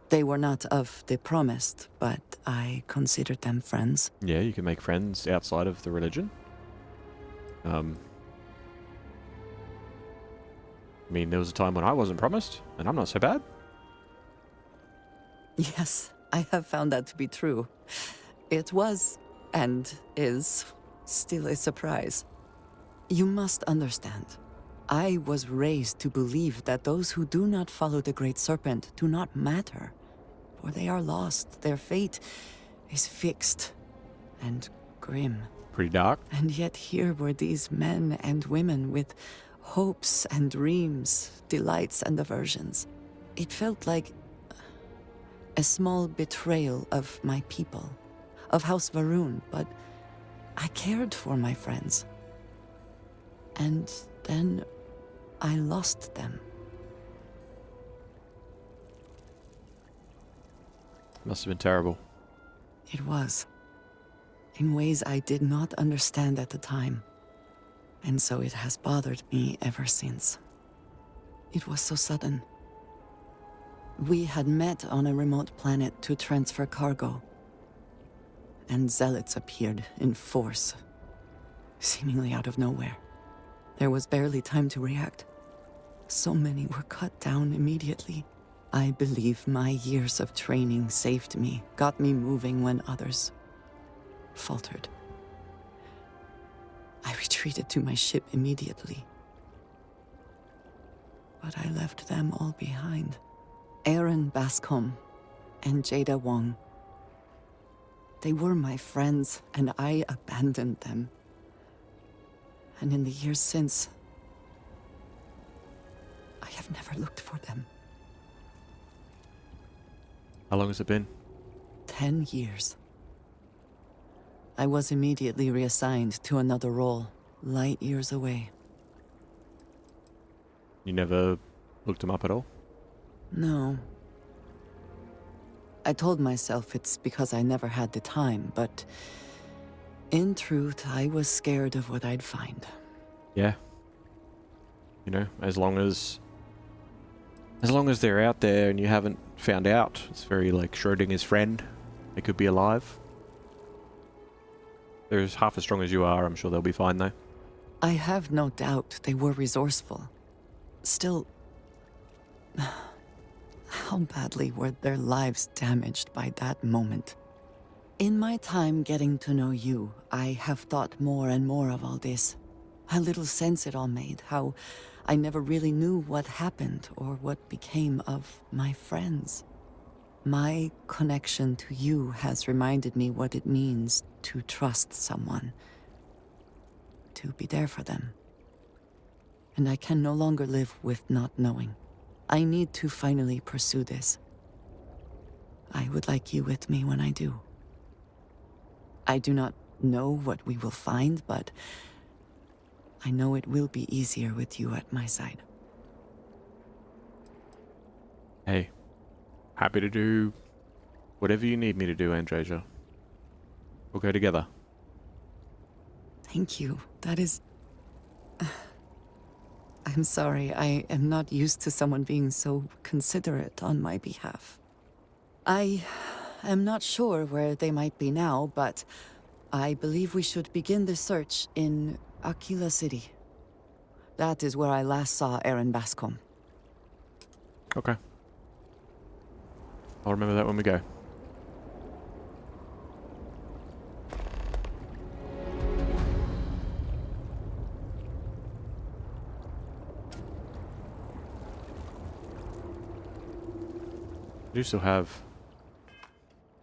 They were not of the promised, but I considered them friends. Yeah, you can make friends outside of the religion. I mean, there was a time when I wasn't promised, and I'm not so bad. Yes, I have found that to be true. It was, and is, still a surprise. You must understand. I was raised to believe that those who do not follow the Great Serpent do not matter. For they are lost. Their fate is fixed and grim. Pretty dark. And yet here were these men and women with hopes and dreams, delights and aversions. It felt like a small betrayal of my people, of House Varun, but I cared for my friends. And then I lost them. Must have been terrible. It was. In ways I did not understand at the time. And so it has bothered me ever since. It was so sudden. We had met on a remote planet to transfer cargo. And zealots appeared in force, seemingly out of nowhere. There was barely time to react. So many were cut down immediately. I believe my years of training saved me, got me moving when others faltered. I retreated to my ship immediately. But I left them all behind. Aaron Bascom and Jada Wong. They were my friends, and I abandoned them. And in the years since, I have never looked for them. How long has it been? 10 years. I was immediately reassigned to another role, light years away. You never looked him up at all? No. I told myself it's because I never had the time, but in truth, I was scared of what I'd find. Yeah. You know, as long as they're out there and you haven't found out, it's very like Schrodinger's friend. They could be alive. They're half as strong as you are. I'm sure they'll be fine though. I have no doubt they were resourceful. Still, how badly were their lives damaged by that moment? In my time getting to know you, I have thought more and more of all this. How little sense it all made, how I never really knew what happened or what became of my friends. My connection to you has reminded me what it means to trust someone, to be there for them. And I can no longer live with not knowing. I need to finally pursue this. I would like you with me when I do. I do not know what we will find, but I know it will be easier with you at my side. Hey, happy to do whatever you need me to do, Andreja. We'll go together. Thank you. That is... I'm sorry, I am not used to someone being so considerate on my behalf. I am not sure where they might be now, but I believe we should begin the search in Aquila City. That is where I last saw Aaron Bascom. Okay. I'll remember that when we go. I do still have...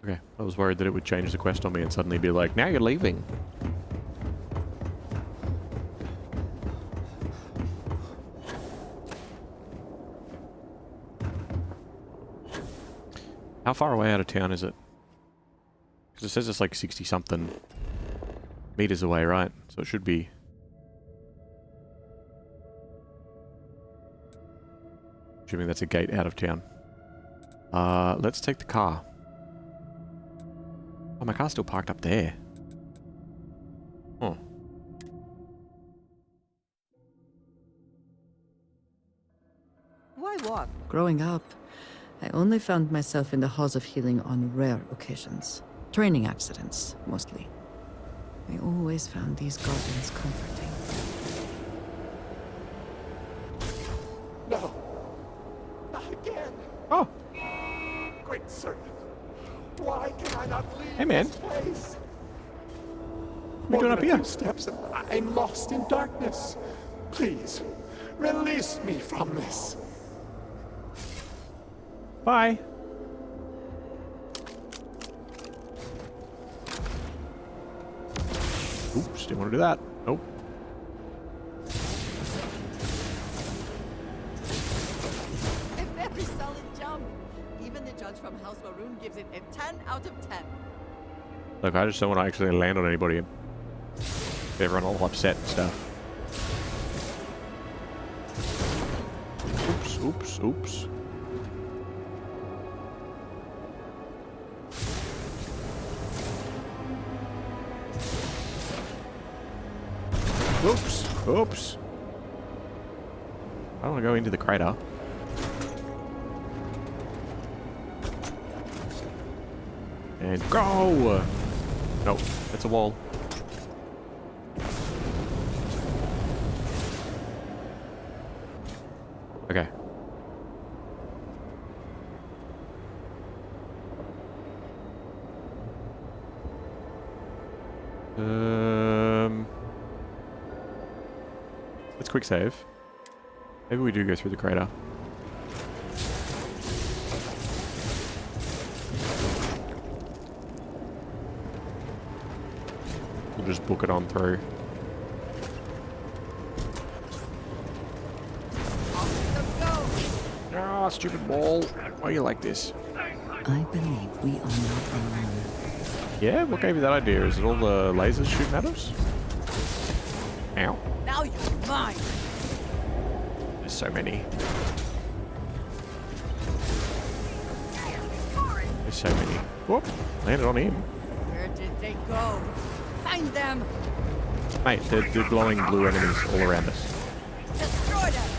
Okay, I was worried that it would change the quest on me and suddenly be like, now you're leaving. How far away out of town is it? Because it says it's like 60-something meters away, right? So it should be... Assuming that's a gate out of town. Let's take the car. Oh, my car's still parked up there. Oh. Why walk? Growing up, I only found myself in the halls of healing on rare occasions. Training accidents, mostly. I always found these gardens comforting. No! Not again! Oh! Great Serpent! Why can I not leave Hey, man. this place? What are you doing up More than a here? few steps and I'm lost in darkness. Please, release me from this. Bye! Oops, didn't want to do that. Nope. A very solid jump. Even the judge from House Maroon gives it a 10 out of 10. Look, I just don't want to actually land on anybody and get everyone all upset and stuff. Oops, oops, oops. Oops, oops. I don't want to go into the crater. And go! No, that's a wall. Okay. Let's quick save. Maybe we do go through the crater. We'll just book it on through. Ah, stupid ball. Why are you like this? I believe we are not alone. Yeah, what gave you that idea? Is it all the lasers shooting at us? Ow. Now you're mine. There's so many. There's so many. Whoop. Landed on him. Where did they go? Find them. Mate, they're glowing blue enemies all around us. Destroy them.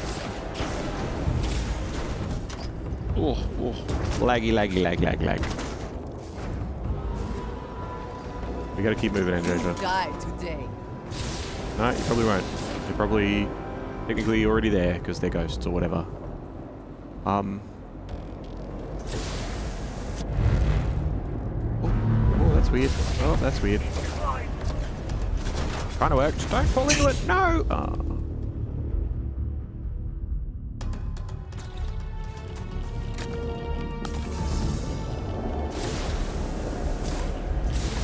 Oh, oh. Laggy, laggy, lag. We gotta keep moving, Andreja. Die today. No, you probably won't. They're probably technically already there because they're ghosts or whatever. Oh, that's weird. Oh, that's weird. Kinda worked. Don't fall into it. No!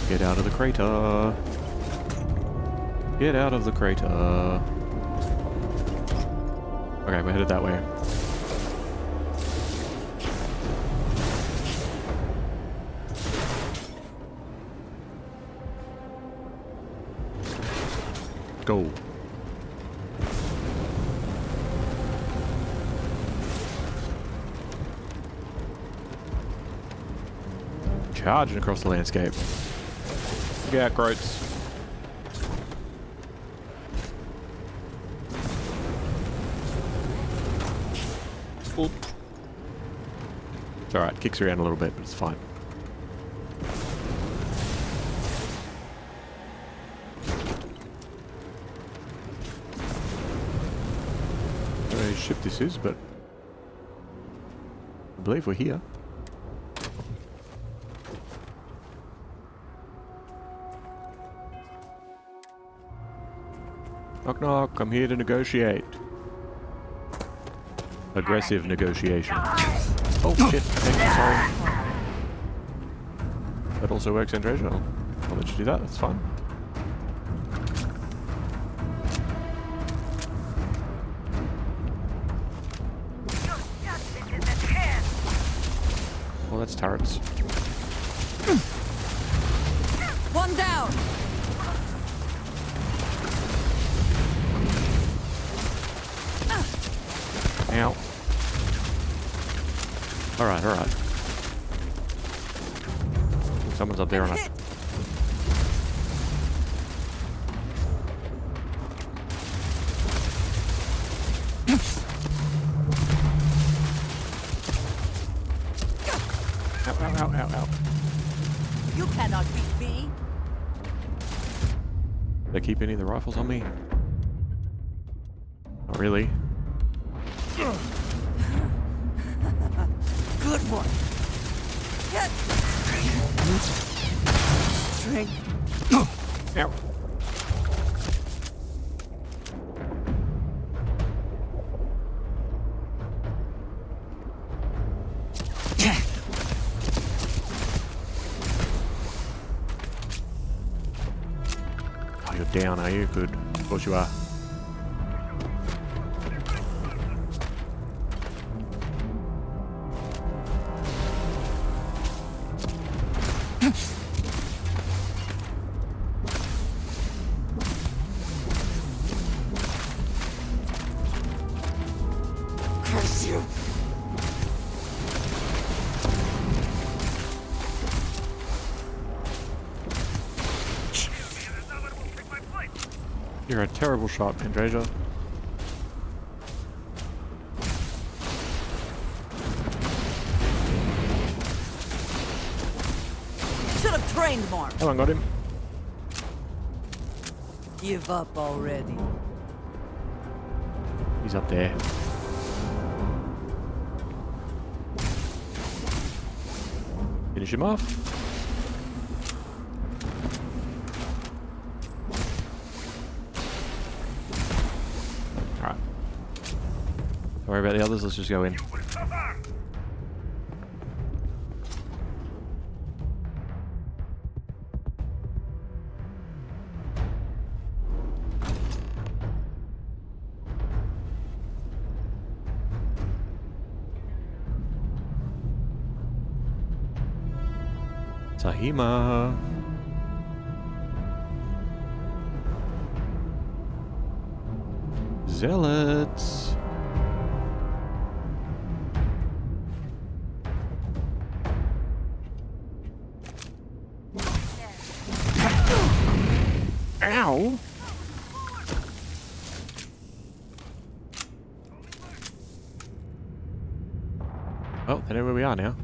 Get out of the crater. Get out of the crater. Okay, we're headed that way. Go. charging across the landscape. Look out, Groats. Oop. It's alright, kicks around a little bit, but it's fine. I don't know whose ship this is, but I believe we're here. Knock knock, I'm here to negotiate. Aggressive negotiation. Oh shit, okay, sorry. That also works in treasure. I'll let you do that, that's fine. Well, that's turrets. One down. Ow. Alright, alright. Someone's up there on it. Ow, ow, ow, ow, ow. You cannot beat me. Did I keep any of the rifles on me? Not really. Good one. Get strength. Ow. Oh, you're down, are you? Good. Of course you are. Curse you. You're a terrible shot, Pandrasia. Should have trained more. Come on, got him. Give up already. He's up there. Finish him off. Alright. Don't worry about the others, let's just go in. Tahima. Zealots. Ow. Oh, they know where we are now.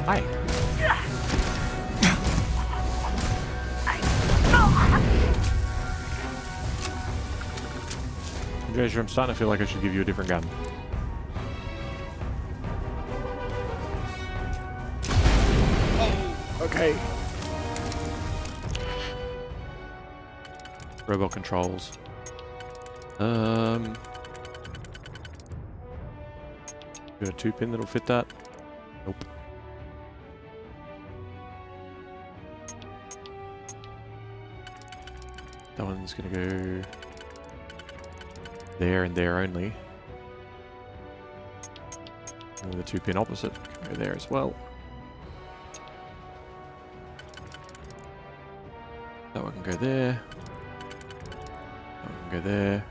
Hi. Dazra, I'm starting to feel like I should give you a different gun. Oh, okay. Robot controls. Got a 2-pin that'll fit that? Nope. That one's gonna go there and there only. And the 2-pin opposite can go there as well. That one can go there. That one can go there.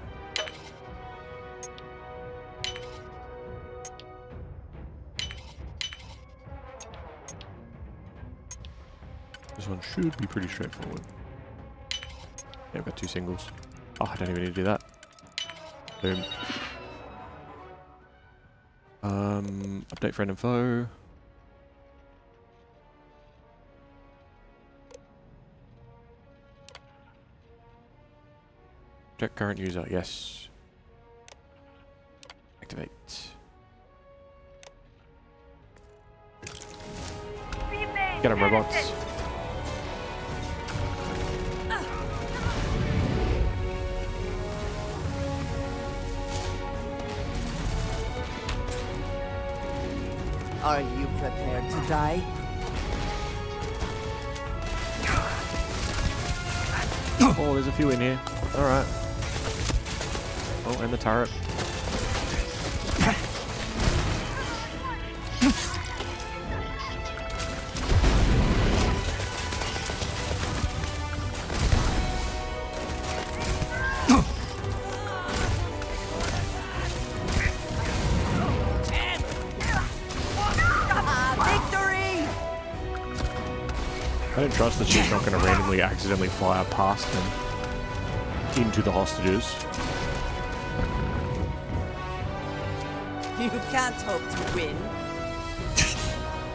This one should be pretty straightforward. Yeah, I've got 2 singles. Oh, I don't even need to do that. Boom. Update friend and foe. Check current user, yes. Activate. Get 'em, robots. Are you prepared to die? Oh, there's a few in here. Alright. Oh, and the turret. I don't trust that she's not going to randomly accidentally fire past them into the hostages. You can't hope to win.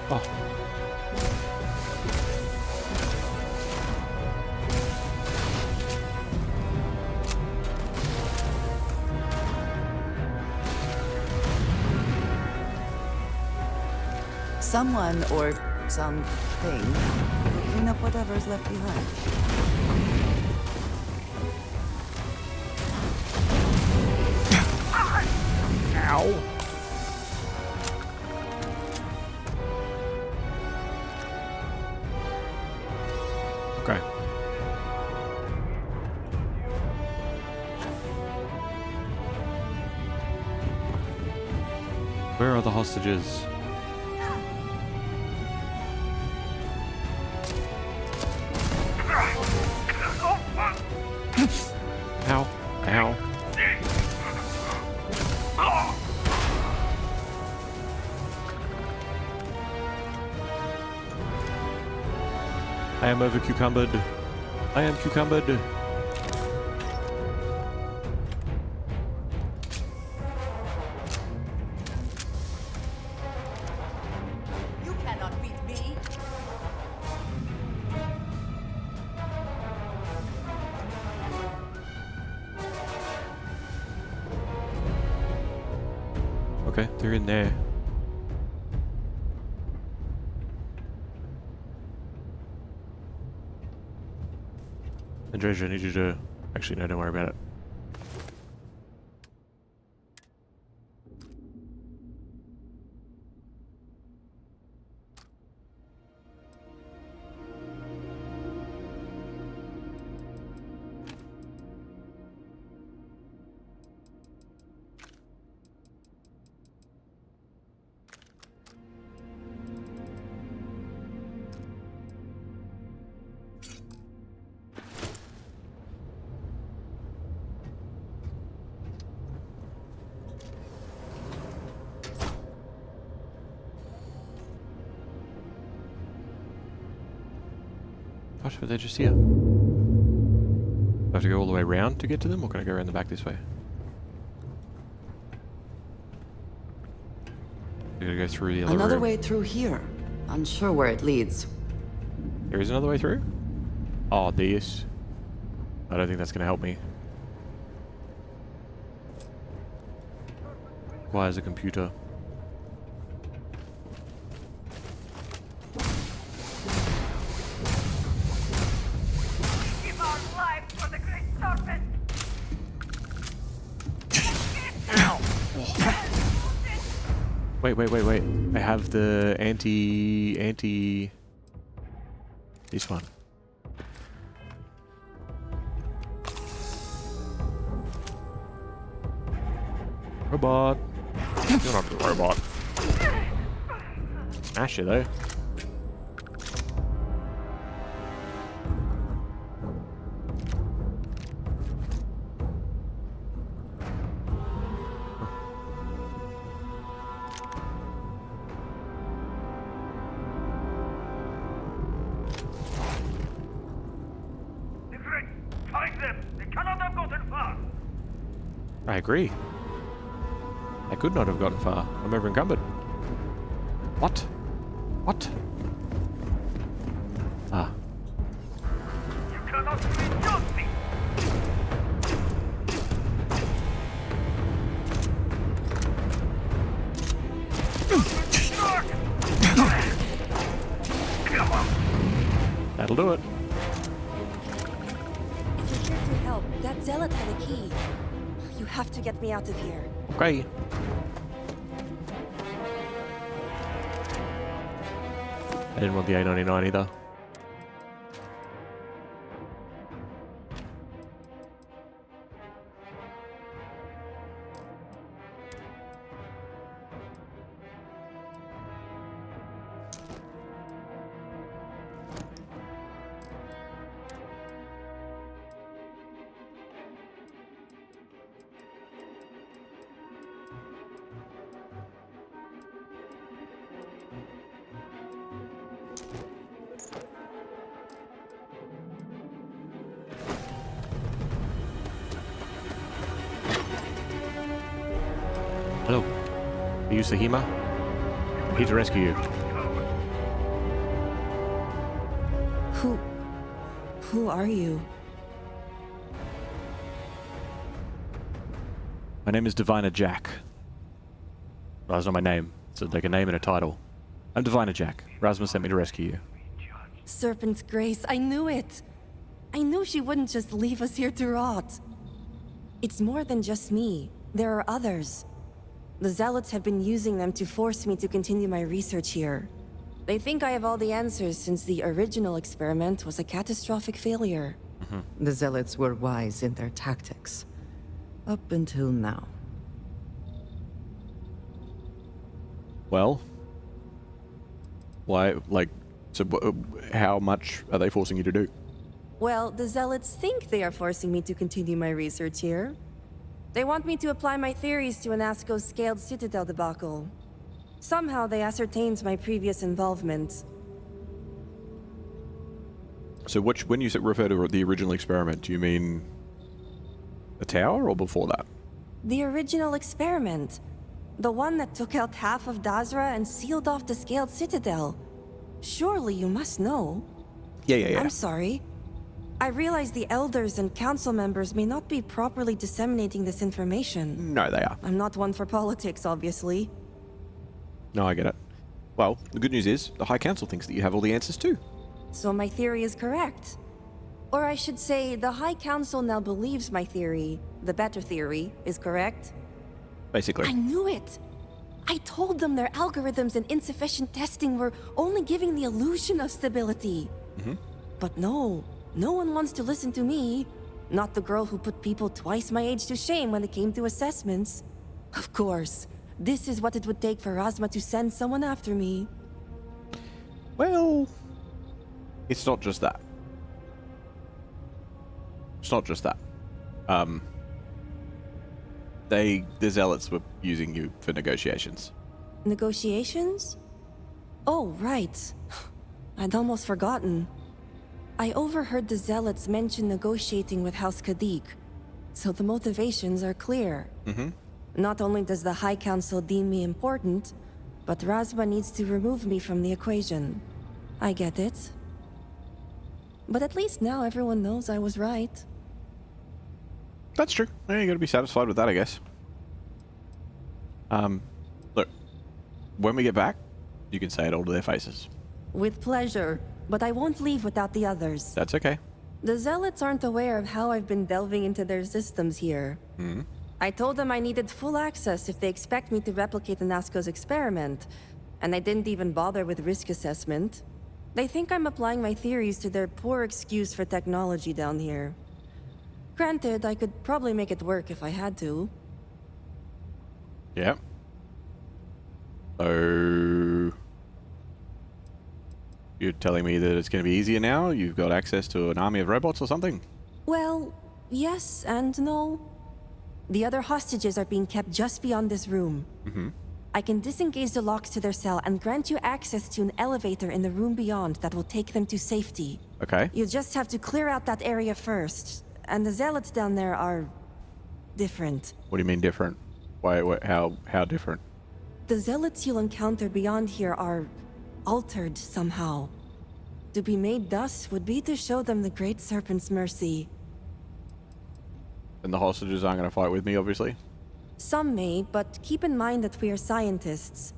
Oh. Someone or something will clean up whatever's left behind. Ow. Okay. Where are the hostages? Ow. Ow. I am over cucumbered. I am cucumbered. You cannot beat me. Okay, they're in there. Andreas, I need you to... Actually, no, don't worry about it. What, were they just here? Do I have to go all the way around to get to them, or can I go around the back this way? I gotta go through the other Another room. way through here. Unsure where it leads. There is another way through? Oh, this. I don't think that's gonna help me. Requires a computer. Give our lives for the Great Serpent! Wait. I have the anti... This one. Robot. You're not a robot. Smash you though. Find them! They cannot have gotten far! I agree. I could not have gotten far. I'm over encumbered. What? What? Ah. You cannot refuse me! Come on! That'll do it. If you're here to help, that zealot had a key. You have to get me out of here. Okay. I didn't want the A99 either. Hello. Are you Sahima? I'm here to rescue you. Who are you? My name is Diviner Jack. Well, that's not my name. It's like a name and a title. I'm Diviner Jack. Rasmus sent me to rescue you. Serpent's Grace, I knew it! I knew she wouldn't just leave us here to rot. It's more than just me. There are others. The Zealots have been using them to force me to continue my research here. They think I have all the answers since the original experiment was a catastrophic failure. The Zealots were wise in their tactics. Up until now. Well, why, like, so how much are they forcing you to do? Well, the Zealots think they are forcing me to continue my research here. They want me to apply my theories to Anasco's scaled citadel debacle. Somehow they ascertained my previous involvement. So when you refer to the original experiment, do you mean the tower or before that? The original experiment. The one that took out half of Dazra and sealed off the scaled citadel. Surely you must know. Yeah. I'm sorry. I realize the elders and council members may not be properly disseminating this information. No, they are. I'm not one for politics, obviously. No, I get it. Well, the good news is, the High Council thinks that you have all the answers too. So my theory is correct. Or I should say, the High Council now believes my theory, the better theory, is correct. Basically. I knew it! I told them their algorithms and insufficient testing were only giving the illusion of stability. But no one wants to listen to me. Not the girl who put people twice my age to shame when it came to assessments. Of course, this is what it would take for Razma to send someone after me. Well, it's not just that. It's not just that. The Zealots were using you for negotiations. Negotiations? Oh, right. I'd almost forgotten. I overheard the Zealots mention negotiating with House Kadik, so the motivations are clear. Not only does the High Council deem me important, but Razma needs to remove me from the equation. I get it. But at least now everyone knows I was right. That's true. Yeah, you gotta be satisfied with that, I guess. Look, when we get back, you can say it all to their faces. With pleasure, but I won't leave without the others. That's okay. The Zealots aren't aware of how I've been delving into their systems here. I told them I needed full access if they expect me to replicate Anasco's experiment, and I didn't even bother with risk assessment. They think I'm applying my theories to their poor excuse for technology down here. Granted, I could probably make it work if I had to. Yeah. So you're telling me that it's going to be easier now? You've got access to an army of robots or something? Well, yes and no. The other hostages are being kept just beyond this room. Mm-hmm. I can disengage the locks to their cell and grant you access to an elevator in the room beyond that will take them to safety. Okay. You just have to clear out that area first. And the zealots down there are different. What do you mean different? Why how different? The zealots you'll encounter beyond here are altered somehow. To be made thus would be to show them the Great Serpent's mercy. And the hostages aren't going to fight with me, obviously. Some may, but keep in mind that we are scientists.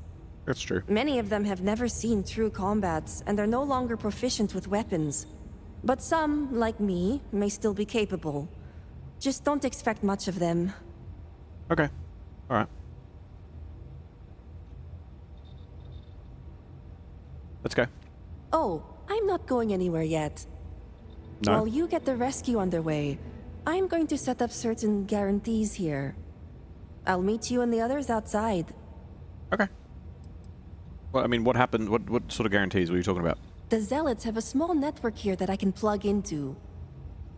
That's true. Many of them have never seen true combats, and are no longer proficient with weapons. But some, like me, may still be capable. Just don't expect much of them. Okay. All right. Let's go. Oh, I'm not going anywhere yet. No. While you get the rescue underway, I'm going to set up certain guarantees here. I'll meet you and the others outside. Okay. Well, I mean, what happened? What sort of guarantees were you talking about? The Zealots have a small network here that I can plug into.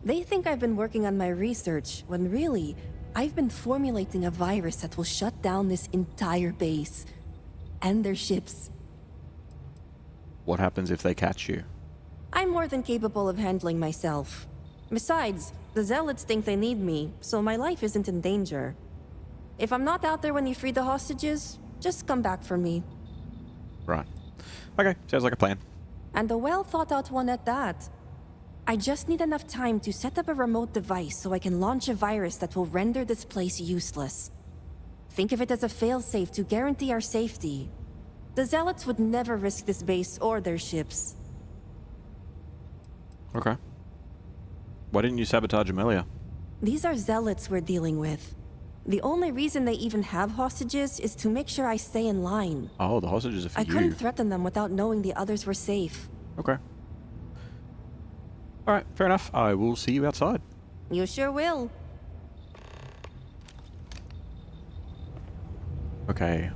They think I've been working on my research, when really, I've been formulating a virus that will shut down this entire base. And their ships. What happens if they catch you? I'm more than capable of handling myself. Besides, the Zealots think they need me, so my life isn't in danger. If I'm not out there when you free the hostages, just come back for me. Right. Okay, sounds like a plan. And a well-thought-out one at that. I just need enough time to set up a remote device so I can launch a virus that will render this place useless. Think of it as a failsafe to guarantee our safety. The Zealots would never risk this base or their ships. Okay. Why didn't you sabotage them earlier? These are Zealots we're dealing with. The only reason they even have hostages is to make sure I stay in line. Oh, the hostages are for I you. couldn't threaten them without knowing the others were safe. Okay. Alright, fair enough. I will see you outside. You sure will. Okay.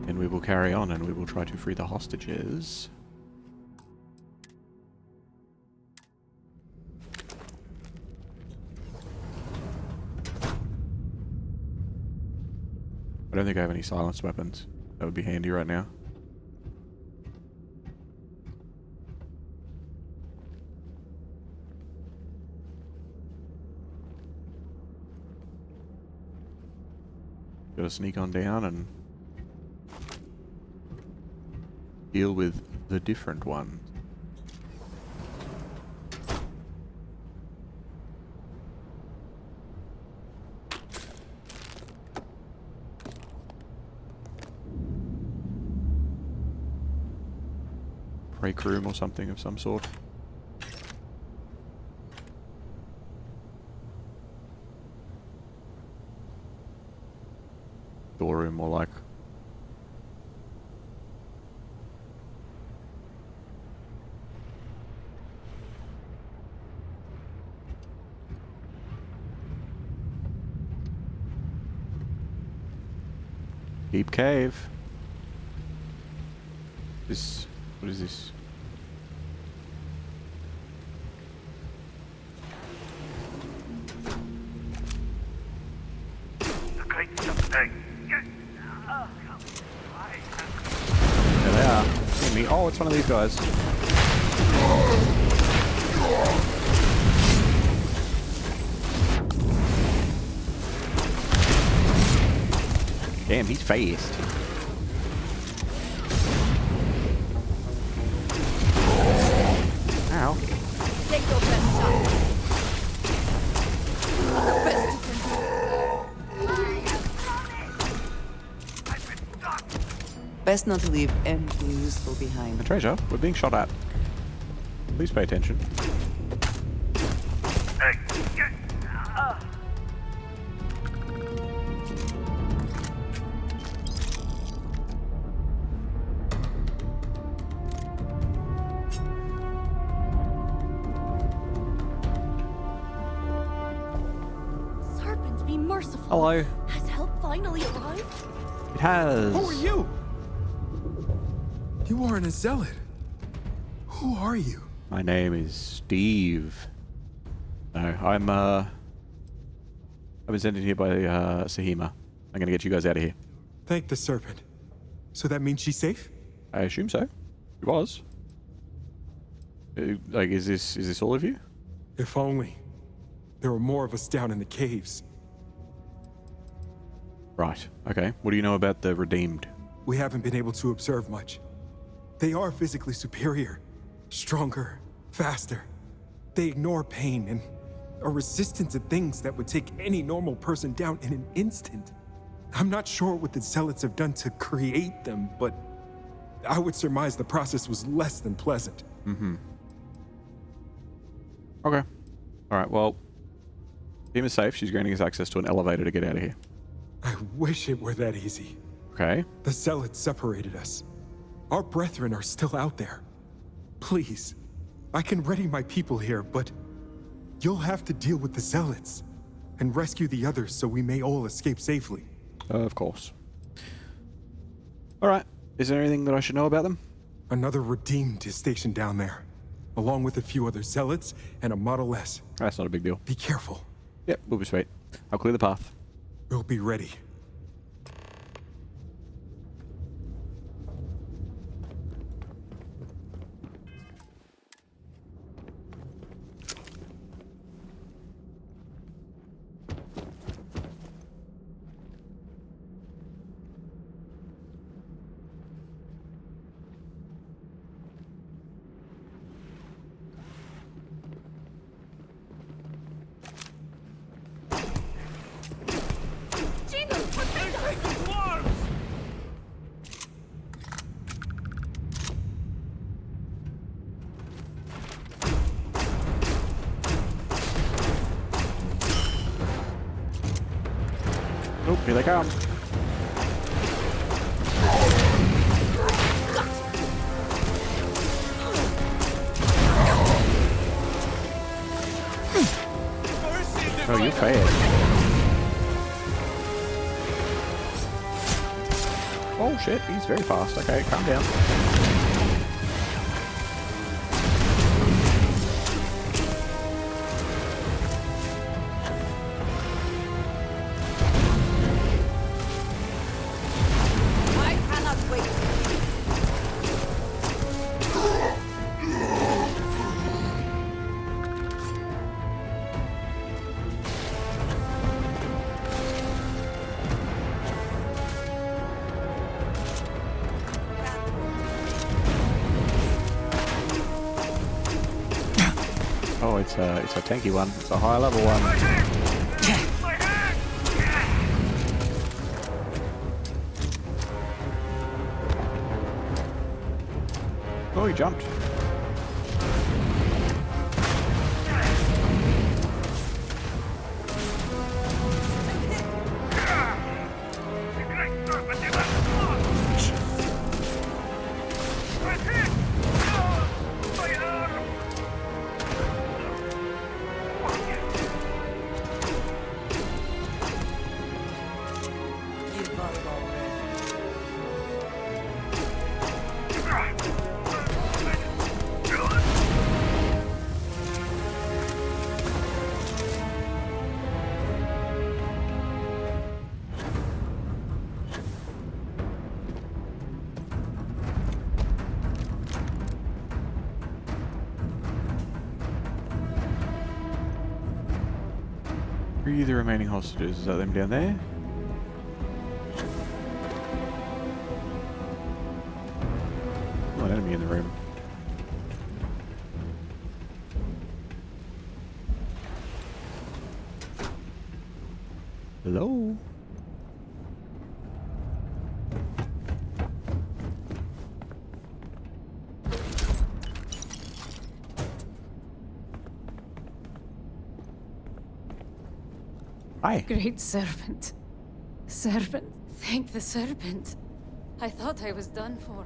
And we will carry on and we will try to free the hostages. I don't think I have any silenced weapons. That would be handy right now. Gotta sneak on down and deal with the different ones. Break room or something of some sort. Door room more like. Deep cave. This. What is this? The Great Serpent. There they are. See me. Oh, it's one of these guys. Damn, he's fast. Ow. Take your best shot. The best you can do. Best not to leave anything useful behind. A treasure? We're being shot at. Please pay attention. Hey, merciful. Hello. Has help finally arrived? It has. Who are you? You aren't a zealot. Who are you? My name is Steve. No, I've been sent in here by Sahima. I'm gonna get you guys out of here. Thank the Serpent. So that means she's safe? I assume so. It was. Like, is this all of you? If only. There were more of us down in the caves. Right. Okay. What do you know about the Redeemed? We haven't been able to observe much. They are physically superior, stronger, faster. They ignore pain and are resistant to things that would take any normal person down in an instant. I'm not sure what the Zealots have done to create them, but I would surmise the process was less than pleasant. Mm-hmm. Okay. Alright, well, team is safe. She's granting us access to an elevator to get out of here. I wish it were that easy. Okay. The Zealots separated us. Our brethren are still out there. Please, I can ready my people here, but you'll have to deal with the Zealots and rescue the others so we may all escape safely. Of course. Alright. Is there anything that I should know about them? Another Redeemed is stationed down there, along with a few other Zealots and a Model S. That's not a big deal. Be careful. Yep, we'll be sweet. I'll clear the path. We'll be ready. Oh, here they come. Oh, you failed. Oh shit, he's very fast. Okay, calm down. I cannot wait. Oh, it's a tanky one. It's a high level one. Oh, he jumped. The Great Serpent is at launch! Right here! My arm! Give up already. Free the remaining hostages. Is that them down there? Oh, an enemy in the room. Hello? Hi. Great Serpent. Serpent? Thank the Serpent. I thought I was done for.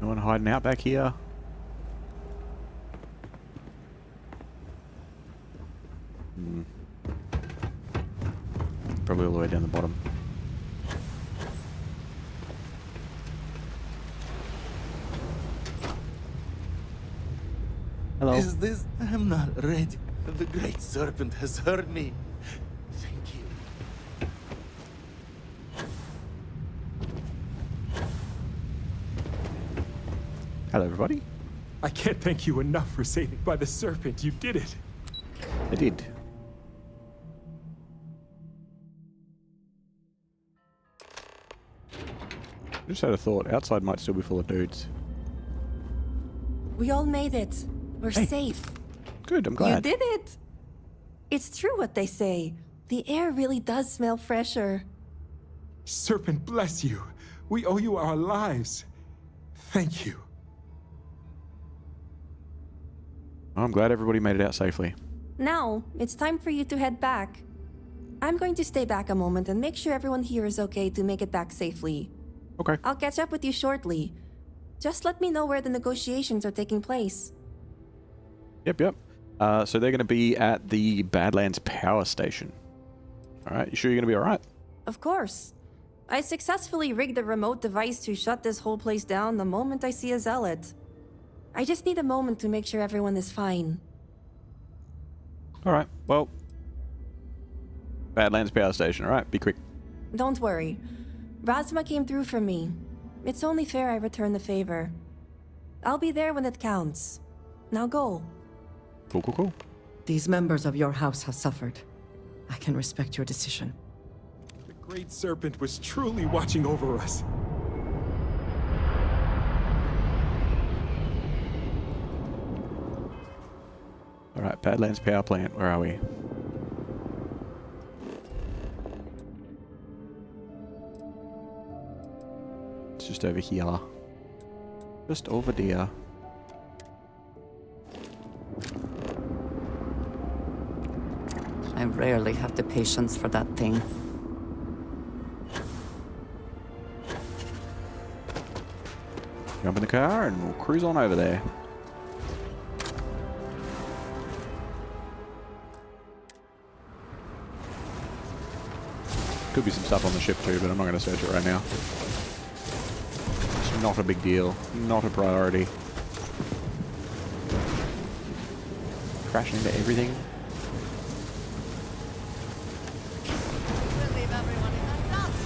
No one hiding out back here? Probably all the way down the bottom. Hello. Is this? I'm not ready. The Great Serpent has heard me. Thank you. Hello, everybody. I can't thank you enough for saving by the Serpent. You did it. I did. I just had a thought. Outside might still be full of dudes. We all made it. We're Hey. safe. Good, I'm You glad. did it! It's true what they say. The air really does smell fresher. Serpent bless you. We owe you our lives. Thank you. I'm glad everybody made it out safely. Now, it's time for you to head back. I'm going to stay back a moment and make sure everyone here is okay to make it back safely. Okay. I'll catch up with you shortly. Just let me know where the negotiations are taking place. Yep. So they're going to be at the Badlands Power Station. Alright, you sure you're going to be alright? Of course. I successfully rigged a remote device to shut this whole place down the moment I see a zealot. I just need a moment to make sure everyone is fine. Alright, well. Badlands Power Station, alright, be quick. Don't worry. Razma came through for me. It's only fair I return the favor. I'll be there when it counts. Now go. Cool. These members of your house have suffered. I can respect your decision. The Great Serpent was truly watching over us. Alright, Badlands Power Plant, where are we? It's just over here. Just over there. I rarely have the patience for that thing. Jump in the car and we'll cruise on over there. Could be some stuff on the ship too, but I'm not going to search it right now. It's not a big deal. Not a priority. Crashing into everything. We'll leave everyone in the dust.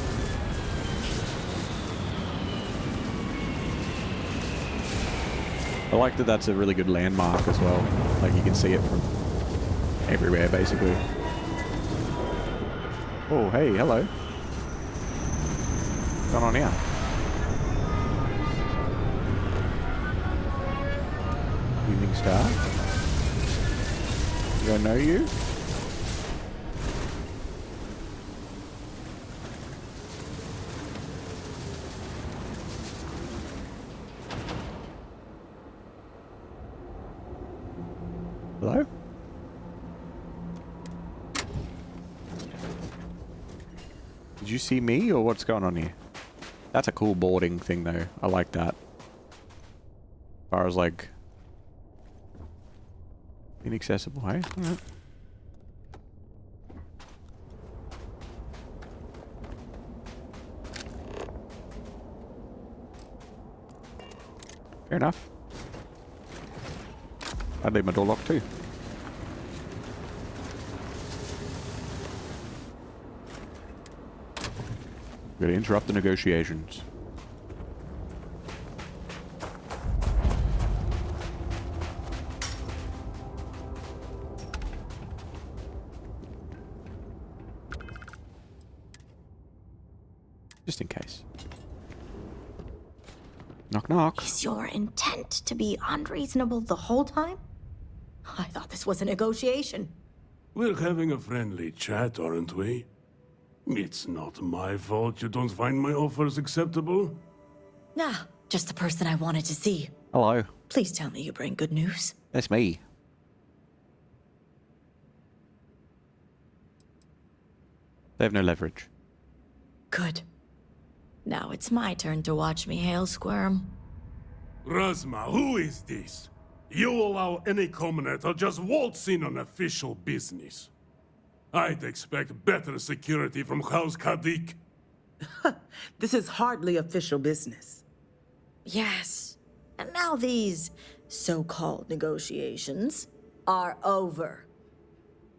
I like that that's a really good landmark as well. Like you can see it from everywhere basically. Oh, hey, hello. What's going on here? Evening Star? Do I know you? Hello? Did you see me or what's going on here? That's a cool boarding thing though. I like that. As far as like inaccessible, hey? Alright. Fair enough. I'd leave my door locked too. We're gonna interrupt the negotiations. Just in case. Knock knock. Is your intent to be unreasonable the whole time? I thought this was a negotiation. We're having a friendly chat, aren't we? It's not my fault you don't find my offers acceptable. Nah, just the person I wanted to see. Hello. Please tell me you bring good news. That's me. They have no leverage. Good. Now it's my turn to watch me hail squirm. Razma, who is this? You allow any commoner to just waltz in on official business. I'd expect better security from House Kadik. This is hardly official business. Yes. And now these so-called negotiations are over.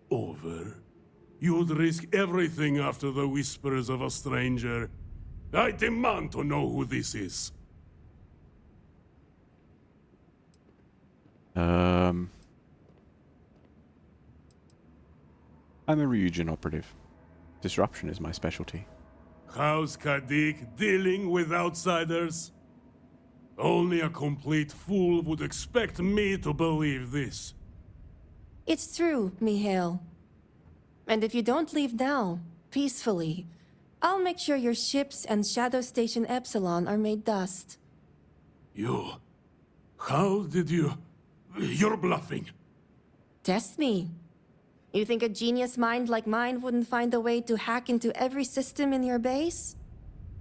Over? You'd risk everything after the whispers of a stranger. I demand to know who this is. I'm a Ryujin operative. Disruption is my specialty. House Kadik dealing with outsiders? Only a complete fool would expect me to believe this. It's true, Mihail. And if you don't leave now, peacefully, I'll make sure your ships and Shadow Station Epsilon are made dust. You... How did you... You're bluffing. Test me. You think a genius mind like mine wouldn't find a way to hack into every system in your base?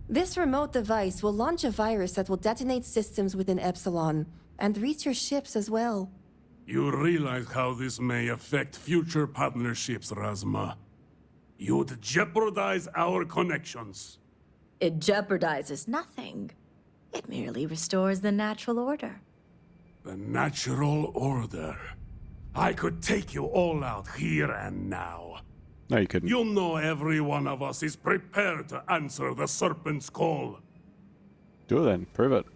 This remote device will launch a virus that will detonate systems within Epsilon, and reach your ships as well. You realize how this may affect future partnerships, Razma. You'd jeopardize our connections. It jeopardizes nothing. It merely restores the natural order. The natural order. I could take you all out here and now. No, you couldn't. You know every one of us is prepared to answer the Serpent's call. Do it then. Prove it.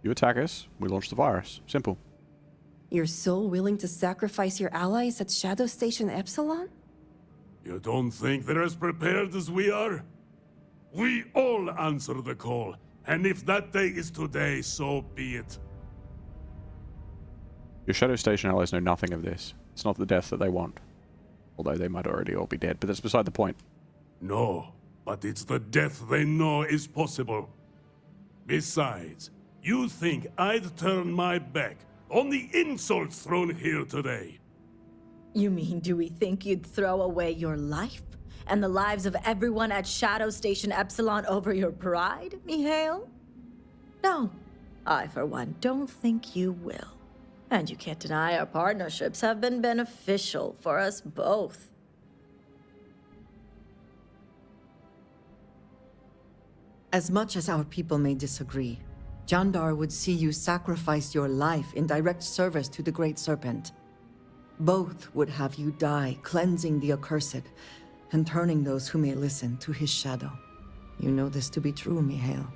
You attack us, we launch the virus. Simple. You're so willing to sacrifice your allies at Shadow Station Epsilon? You don't think they're as prepared as we are? We all answer the call, and if that day is today, so be it. Your Shadow Station allies know nothing of this. It's not the death that they want. Although they might already all be dead, but that's beside the point. No, but it's the death they know is possible. Besides, you think I'd turn my back on the insults thrown here today? You mean, do we think you'd throw away your life and the lives of everyone at Shadow Station Epsilon over your pride, Mihail? No, I, for one, don't think you will. And you can't deny our partnerships have been beneficial for us both. As much as our people may disagree, Jandar would see you sacrifice your life in direct service to the Great Serpent. Both would have you die, cleansing the accursed, and turning those who may listen to his shadow. You know this to be true, Mihail.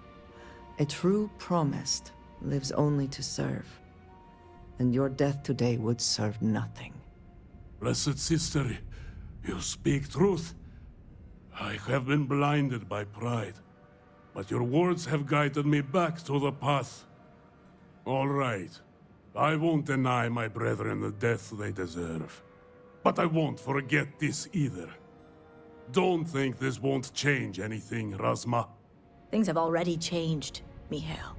A true promised lives only to serve. And your death today would serve nothing. Blessed sister, you speak truth. I have been blinded by pride, but your words have guided me back to the path. All right. I won't deny my brethren the death they deserve. But I won't forget this either. Don't think this won't change anything, Razma. Things have already changed, Mihail.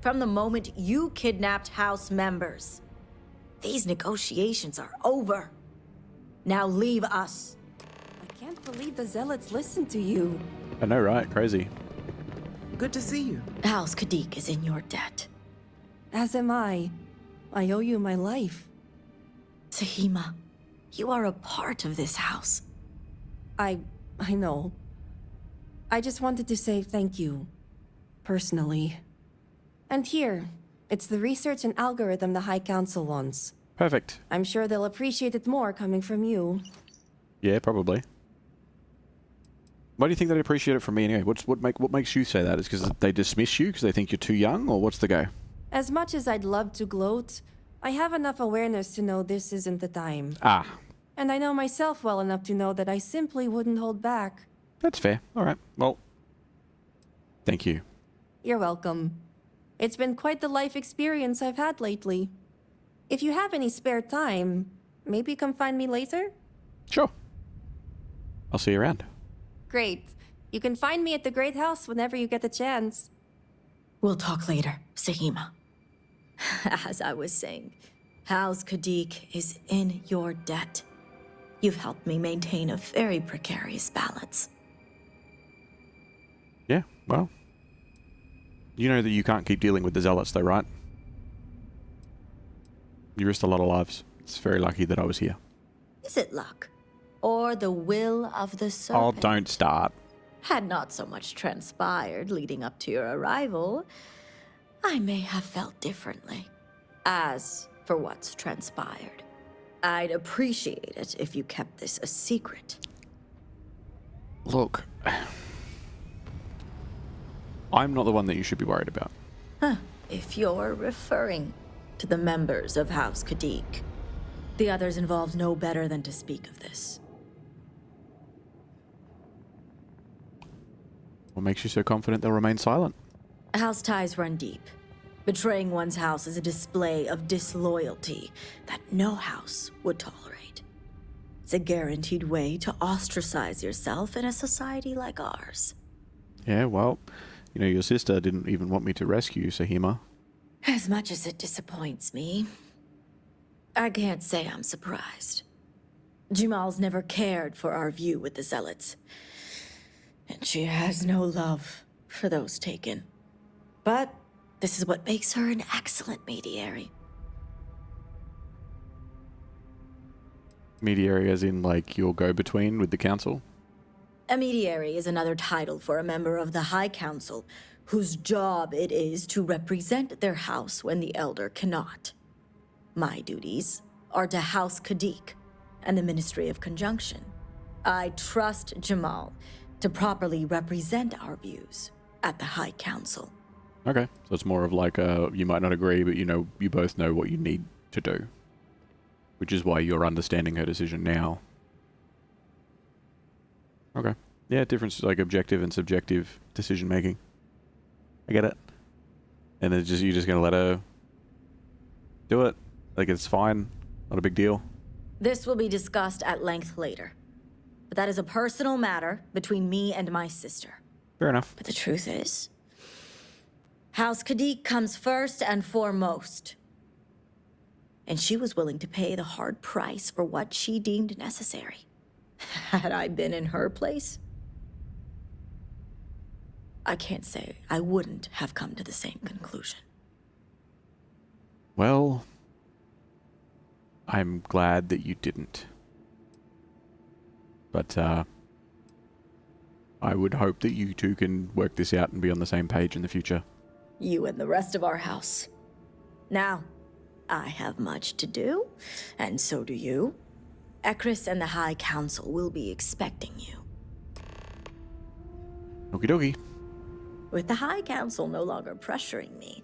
From the moment you kidnapped House members. These negotiations are over. Now leave us. I can't believe the Zealots listened to you. I know, right? Crazy. Good to see you. House Kadik is in your debt. As am I. I owe you my life. Sahima, you are a part of this house. I know. I just wanted to say thank you. Personally. And here, it's the research and algorithm the High Council wants. Perfect. I'm sure they'll appreciate it more coming from you. Yeah, probably. Why do you think they'd appreciate it from me anyway? What makes you say that? Is because they dismiss you because they think you're too young, or what's the go? As much as I'd love to gloat, I have enough awareness to know this isn't the time. Ah. And I know myself well enough to know that I simply wouldn't hold back. That's fair. All right. Well, thank you. You're welcome. It's been quite the life experience I've had lately. If you have any spare time, maybe come find me later? Sure. I'll see you around. Great. You can find me at the Great House whenever you get the chance. We'll talk later, Sahima. As I was saying, House Kadik is in your debt. You've helped me maintain a very precarious balance. Yeah, well. You know that you can't keep dealing with the zealots though, right? You risked a lot of lives. It's very lucky that I was here. Is it luck? Or the will of the Oh, serpent? don't start. Had not so much transpired leading up to your arrival, I may have felt differently. As for what's transpired, I'd appreciate it if you kept this a secret. Look, I'm not the one that you should be worried about. If you're referring to the members of House Kadik, the others involved know better than to speak of this. What makes you so confident they'll remain silent? House ties run deep. Betraying one's house is a display of disloyalty that no house would tolerate. It's a guaranteed way to ostracize yourself in a society like ours. Yeah, well, you know, your sister didn't even want me to rescue you, Sahima. As much as it disappoints me, I can't say I'm surprised. Jamal's never cared for our view with the Zealots. And she has no love for those taken. But this is what makes her an excellent mediary. Mediary as in, like, your go-between with the council? A mediary is another title for a member of the High Council, whose job it is to represent their house when the Elder cannot. My duties are to House Kadik and the Ministry of Conjunction. I trust Jamal to properly represent our views at the High Council. Okay, so it's more of like you might not agree, but you both know what you need to do. Which is why you're understanding her decision now. Okay. Yeah, difference like objective and subjective decision making. I get it. And it's just you're just gonna let her do it. Like it's fine. Not a big deal. This will be discussed at length later. But that is a personal matter between me and my sister. Fair enough. But the truth is, House Kadik comes first and foremost. And she was willing to pay the hard price for what she deemed necessary. Had I been in her place, I can't say I wouldn't have come to the same conclusion. Well, I'm glad that you didn't. But I would hope that you two can work this out and be on the same page in the future. You and the rest of our house. Now, I have much to do, and so do you. Ekris and the High Council will be expecting you. Okie dokie. With the High Council no longer pressuring me,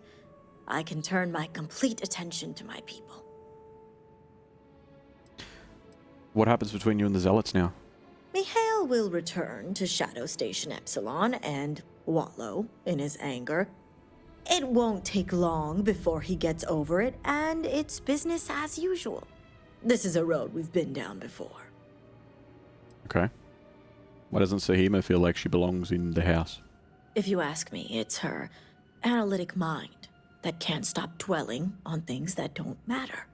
I can turn my complete attention to my people. What happens between you and the Zealots now? Mihail will return to Shadow Station Epsilon and wallow in his anger. It won't take long before he gets over it, and it's business as usual. This is a road we've been down before. Okay. Why doesn't Sahima feel like she belongs in the house? If you ask me, it's her analytic mind that can't stop dwelling on things that don't matter.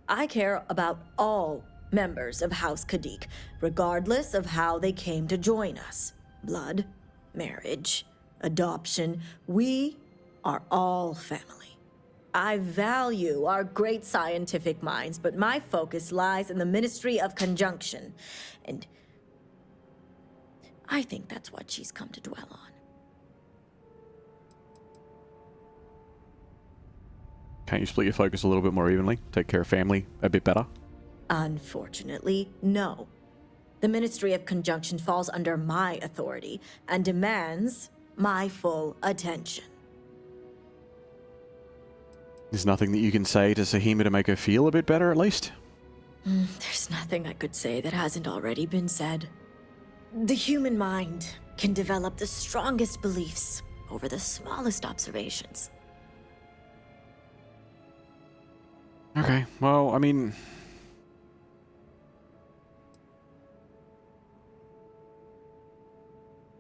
I care about all members of House Kadik, regardless of how they came to join us. Blood, marriage, adoption, we are all family. I value our great scientific minds, but my focus lies in the Ministry of Conjunction, and I think that's what she's come to dwell on. Can't you split your focus a little bit more evenly? Take care of family a bit better? Unfortunately, no. The Ministry of Conjunction falls under my authority and demands my full attention. There's nothing that you can say to Sahima to make her feel a bit better, at least? There's nothing I could say that hasn't already been said. The human mind can develop the strongest beliefs over the smallest observations. Okay, well, I mean...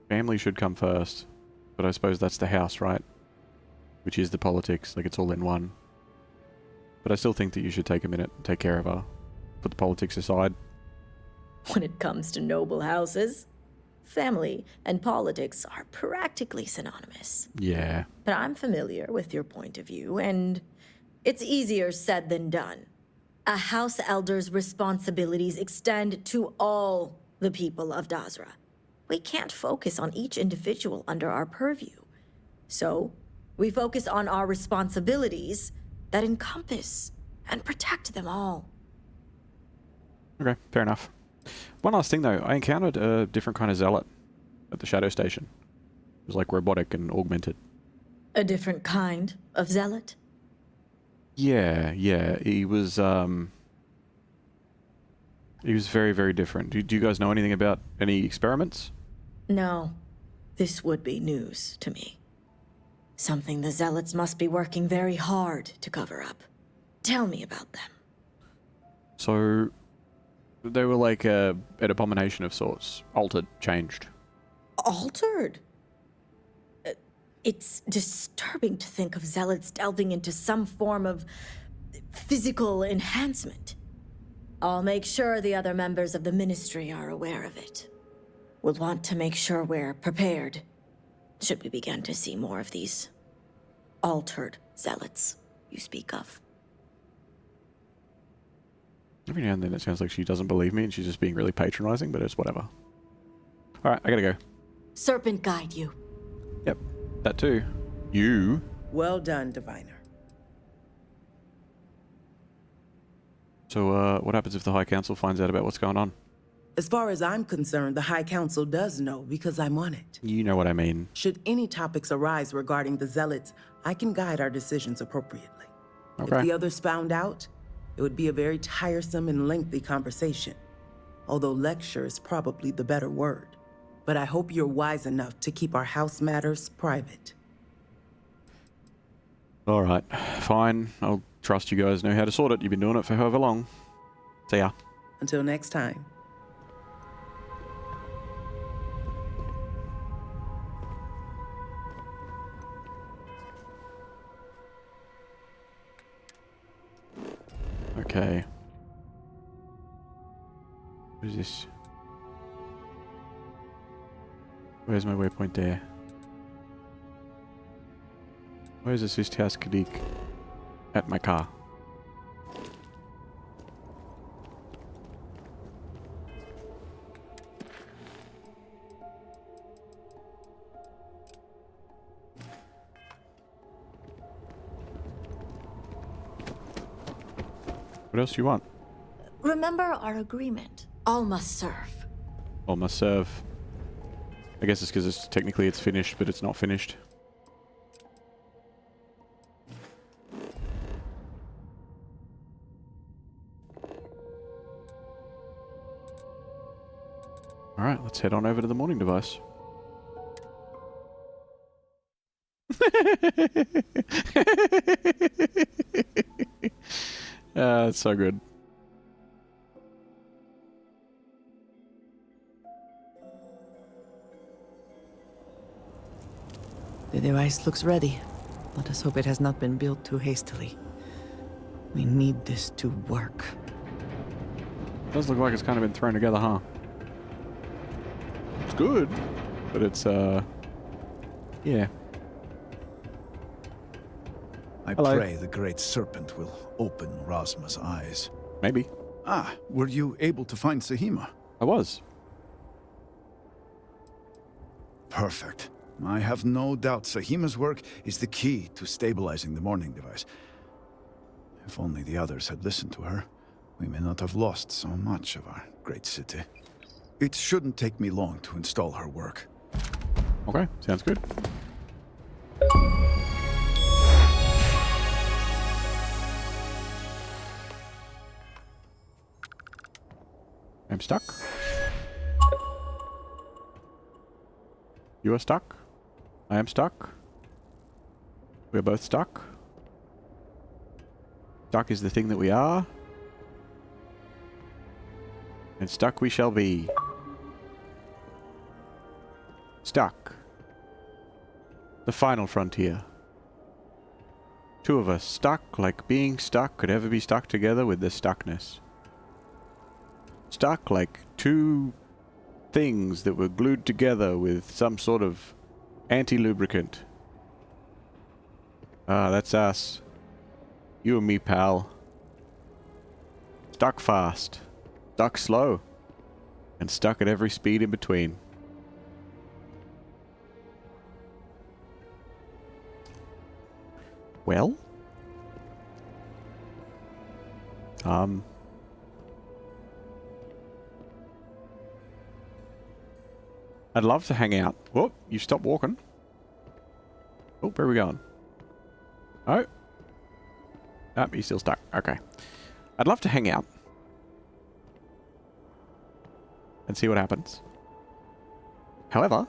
family should come first, but I suppose that's the house, right? Which is the politics, like it's all in one. But I still think that you should take a minute and take care of her. Put the politics aside. When it comes to noble houses, family and politics are practically synonymous. Yeah. But I'm familiar with your point of view, and it's easier said than done. A house elder's responsibilities extend to all the people of Dazra. We can't focus on each individual under our purview. So, we focus on our responsibilities that encompass and protect them all. Okay, fair enough. One last thing though, I encountered a different kind of zealot at the shadow station. It was like robotic and augmented. A different kind of zealot? Yeah, he was very, very different. Do you guys know anything about any experiments? No, this would be news to me. Something the zealots must be working very hard to cover up. Tell me about them. So, they were like an abomination of sorts. Altered, changed. Altered? It's disturbing to think of zealots delving into some form of physical enhancement. I'll make sure the other members of the Ministry are aware of it. We'll want to make sure we're prepared, should we begin to see more of these altered zealots you speak of. Every now and then it sounds like she doesn't believe me and she's just being really patronizing, but it's whatever. Alright, I gotta go. Serpent guide you. Yep, that too. You. Well done, Diviner. So, what happens if the High Council finds out about what's going on? As far as I'm concerned, the High Council does know because I'm on it. You know what I mean. Should any topics arise regarding the Zealots, I can guide our decisions appropriately. Okay. If the others found out, it would be a very tiresome and lengthy conversation. Although lecture is probably the better word. But I hope you're wise enough to keep our house matters private. Alright, fine. I'll trust you guys know how to sort it. You've been doing it for however long. See ya. Until next time. Okay. What is this? Where's my waypoint there? Where's assist house Kadik? At my car. What else do you want? Remember our agreement. All must serve. All must serve. I guess it's because technically it's finished, but it's not finished. Alright, let's head on over to the morning device. It's so good. The device looks ready. Let us hope it has not been built too hastily. We need this to work. Does look like it's kind of been thrown together, huh? It's good, but it's, yeah. I Hello. pray the Great Serpent will open Rosma's eyes. Maybe. Ah, were you able to find Sahima? I was. Perfect. I have no doubt Sahima's work is the key to stabilizing the morning device. If only the others had listened to her, we may not have lost so much of our great city. It shouldn't take me long to install her work. Okay, sounds good. I'm stuck. You are stuck. I am stuck. We're both stuck. Stuck is the thing that we are. And stuck we shall be. Stuck. The final frontier. Two of us stuck like being stuck could ever be stuck together with the stuckness. Stuck like two things that were glued together with some sort of anti-lubricant. Ah, that's us. You and me, pal. Stuck fast, stuck slow, and stuck at every speed in between. Well? I'd love to hang out. Whoop, you stopped walking. Oh, where are we going? Oh. Ah, he's still stuck. Okay. I'd love to hang out. And see what happens. However...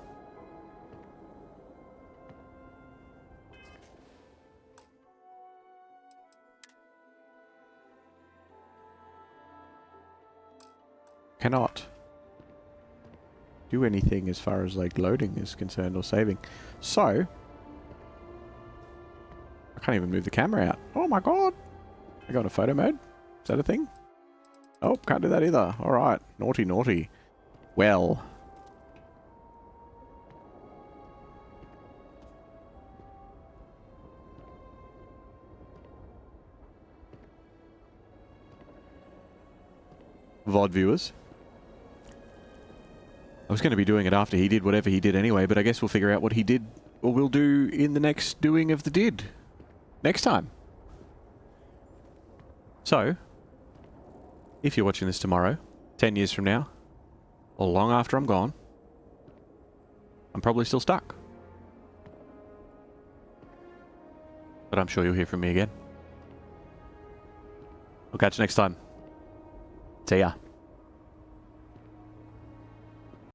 cannot do anything as far as like loading is concerned or saving. So I can't even move the camera out. Oh my god. I got a photo mode. Is that a thing? Oh, can't do that either. Alright. Naughty, naughty. Well. VOD viewers. I was going to be doing it after he did whatever he did anyway, but I guess we'll figure out what he did, or we'll do in the next doing of the did. Next time. So, if you're watching this tomorrow, 10 years from now, or long after I'm gone, I'm probably still stuck. But I'm sure you'll hear from me again. I'll catch you next time. See ya.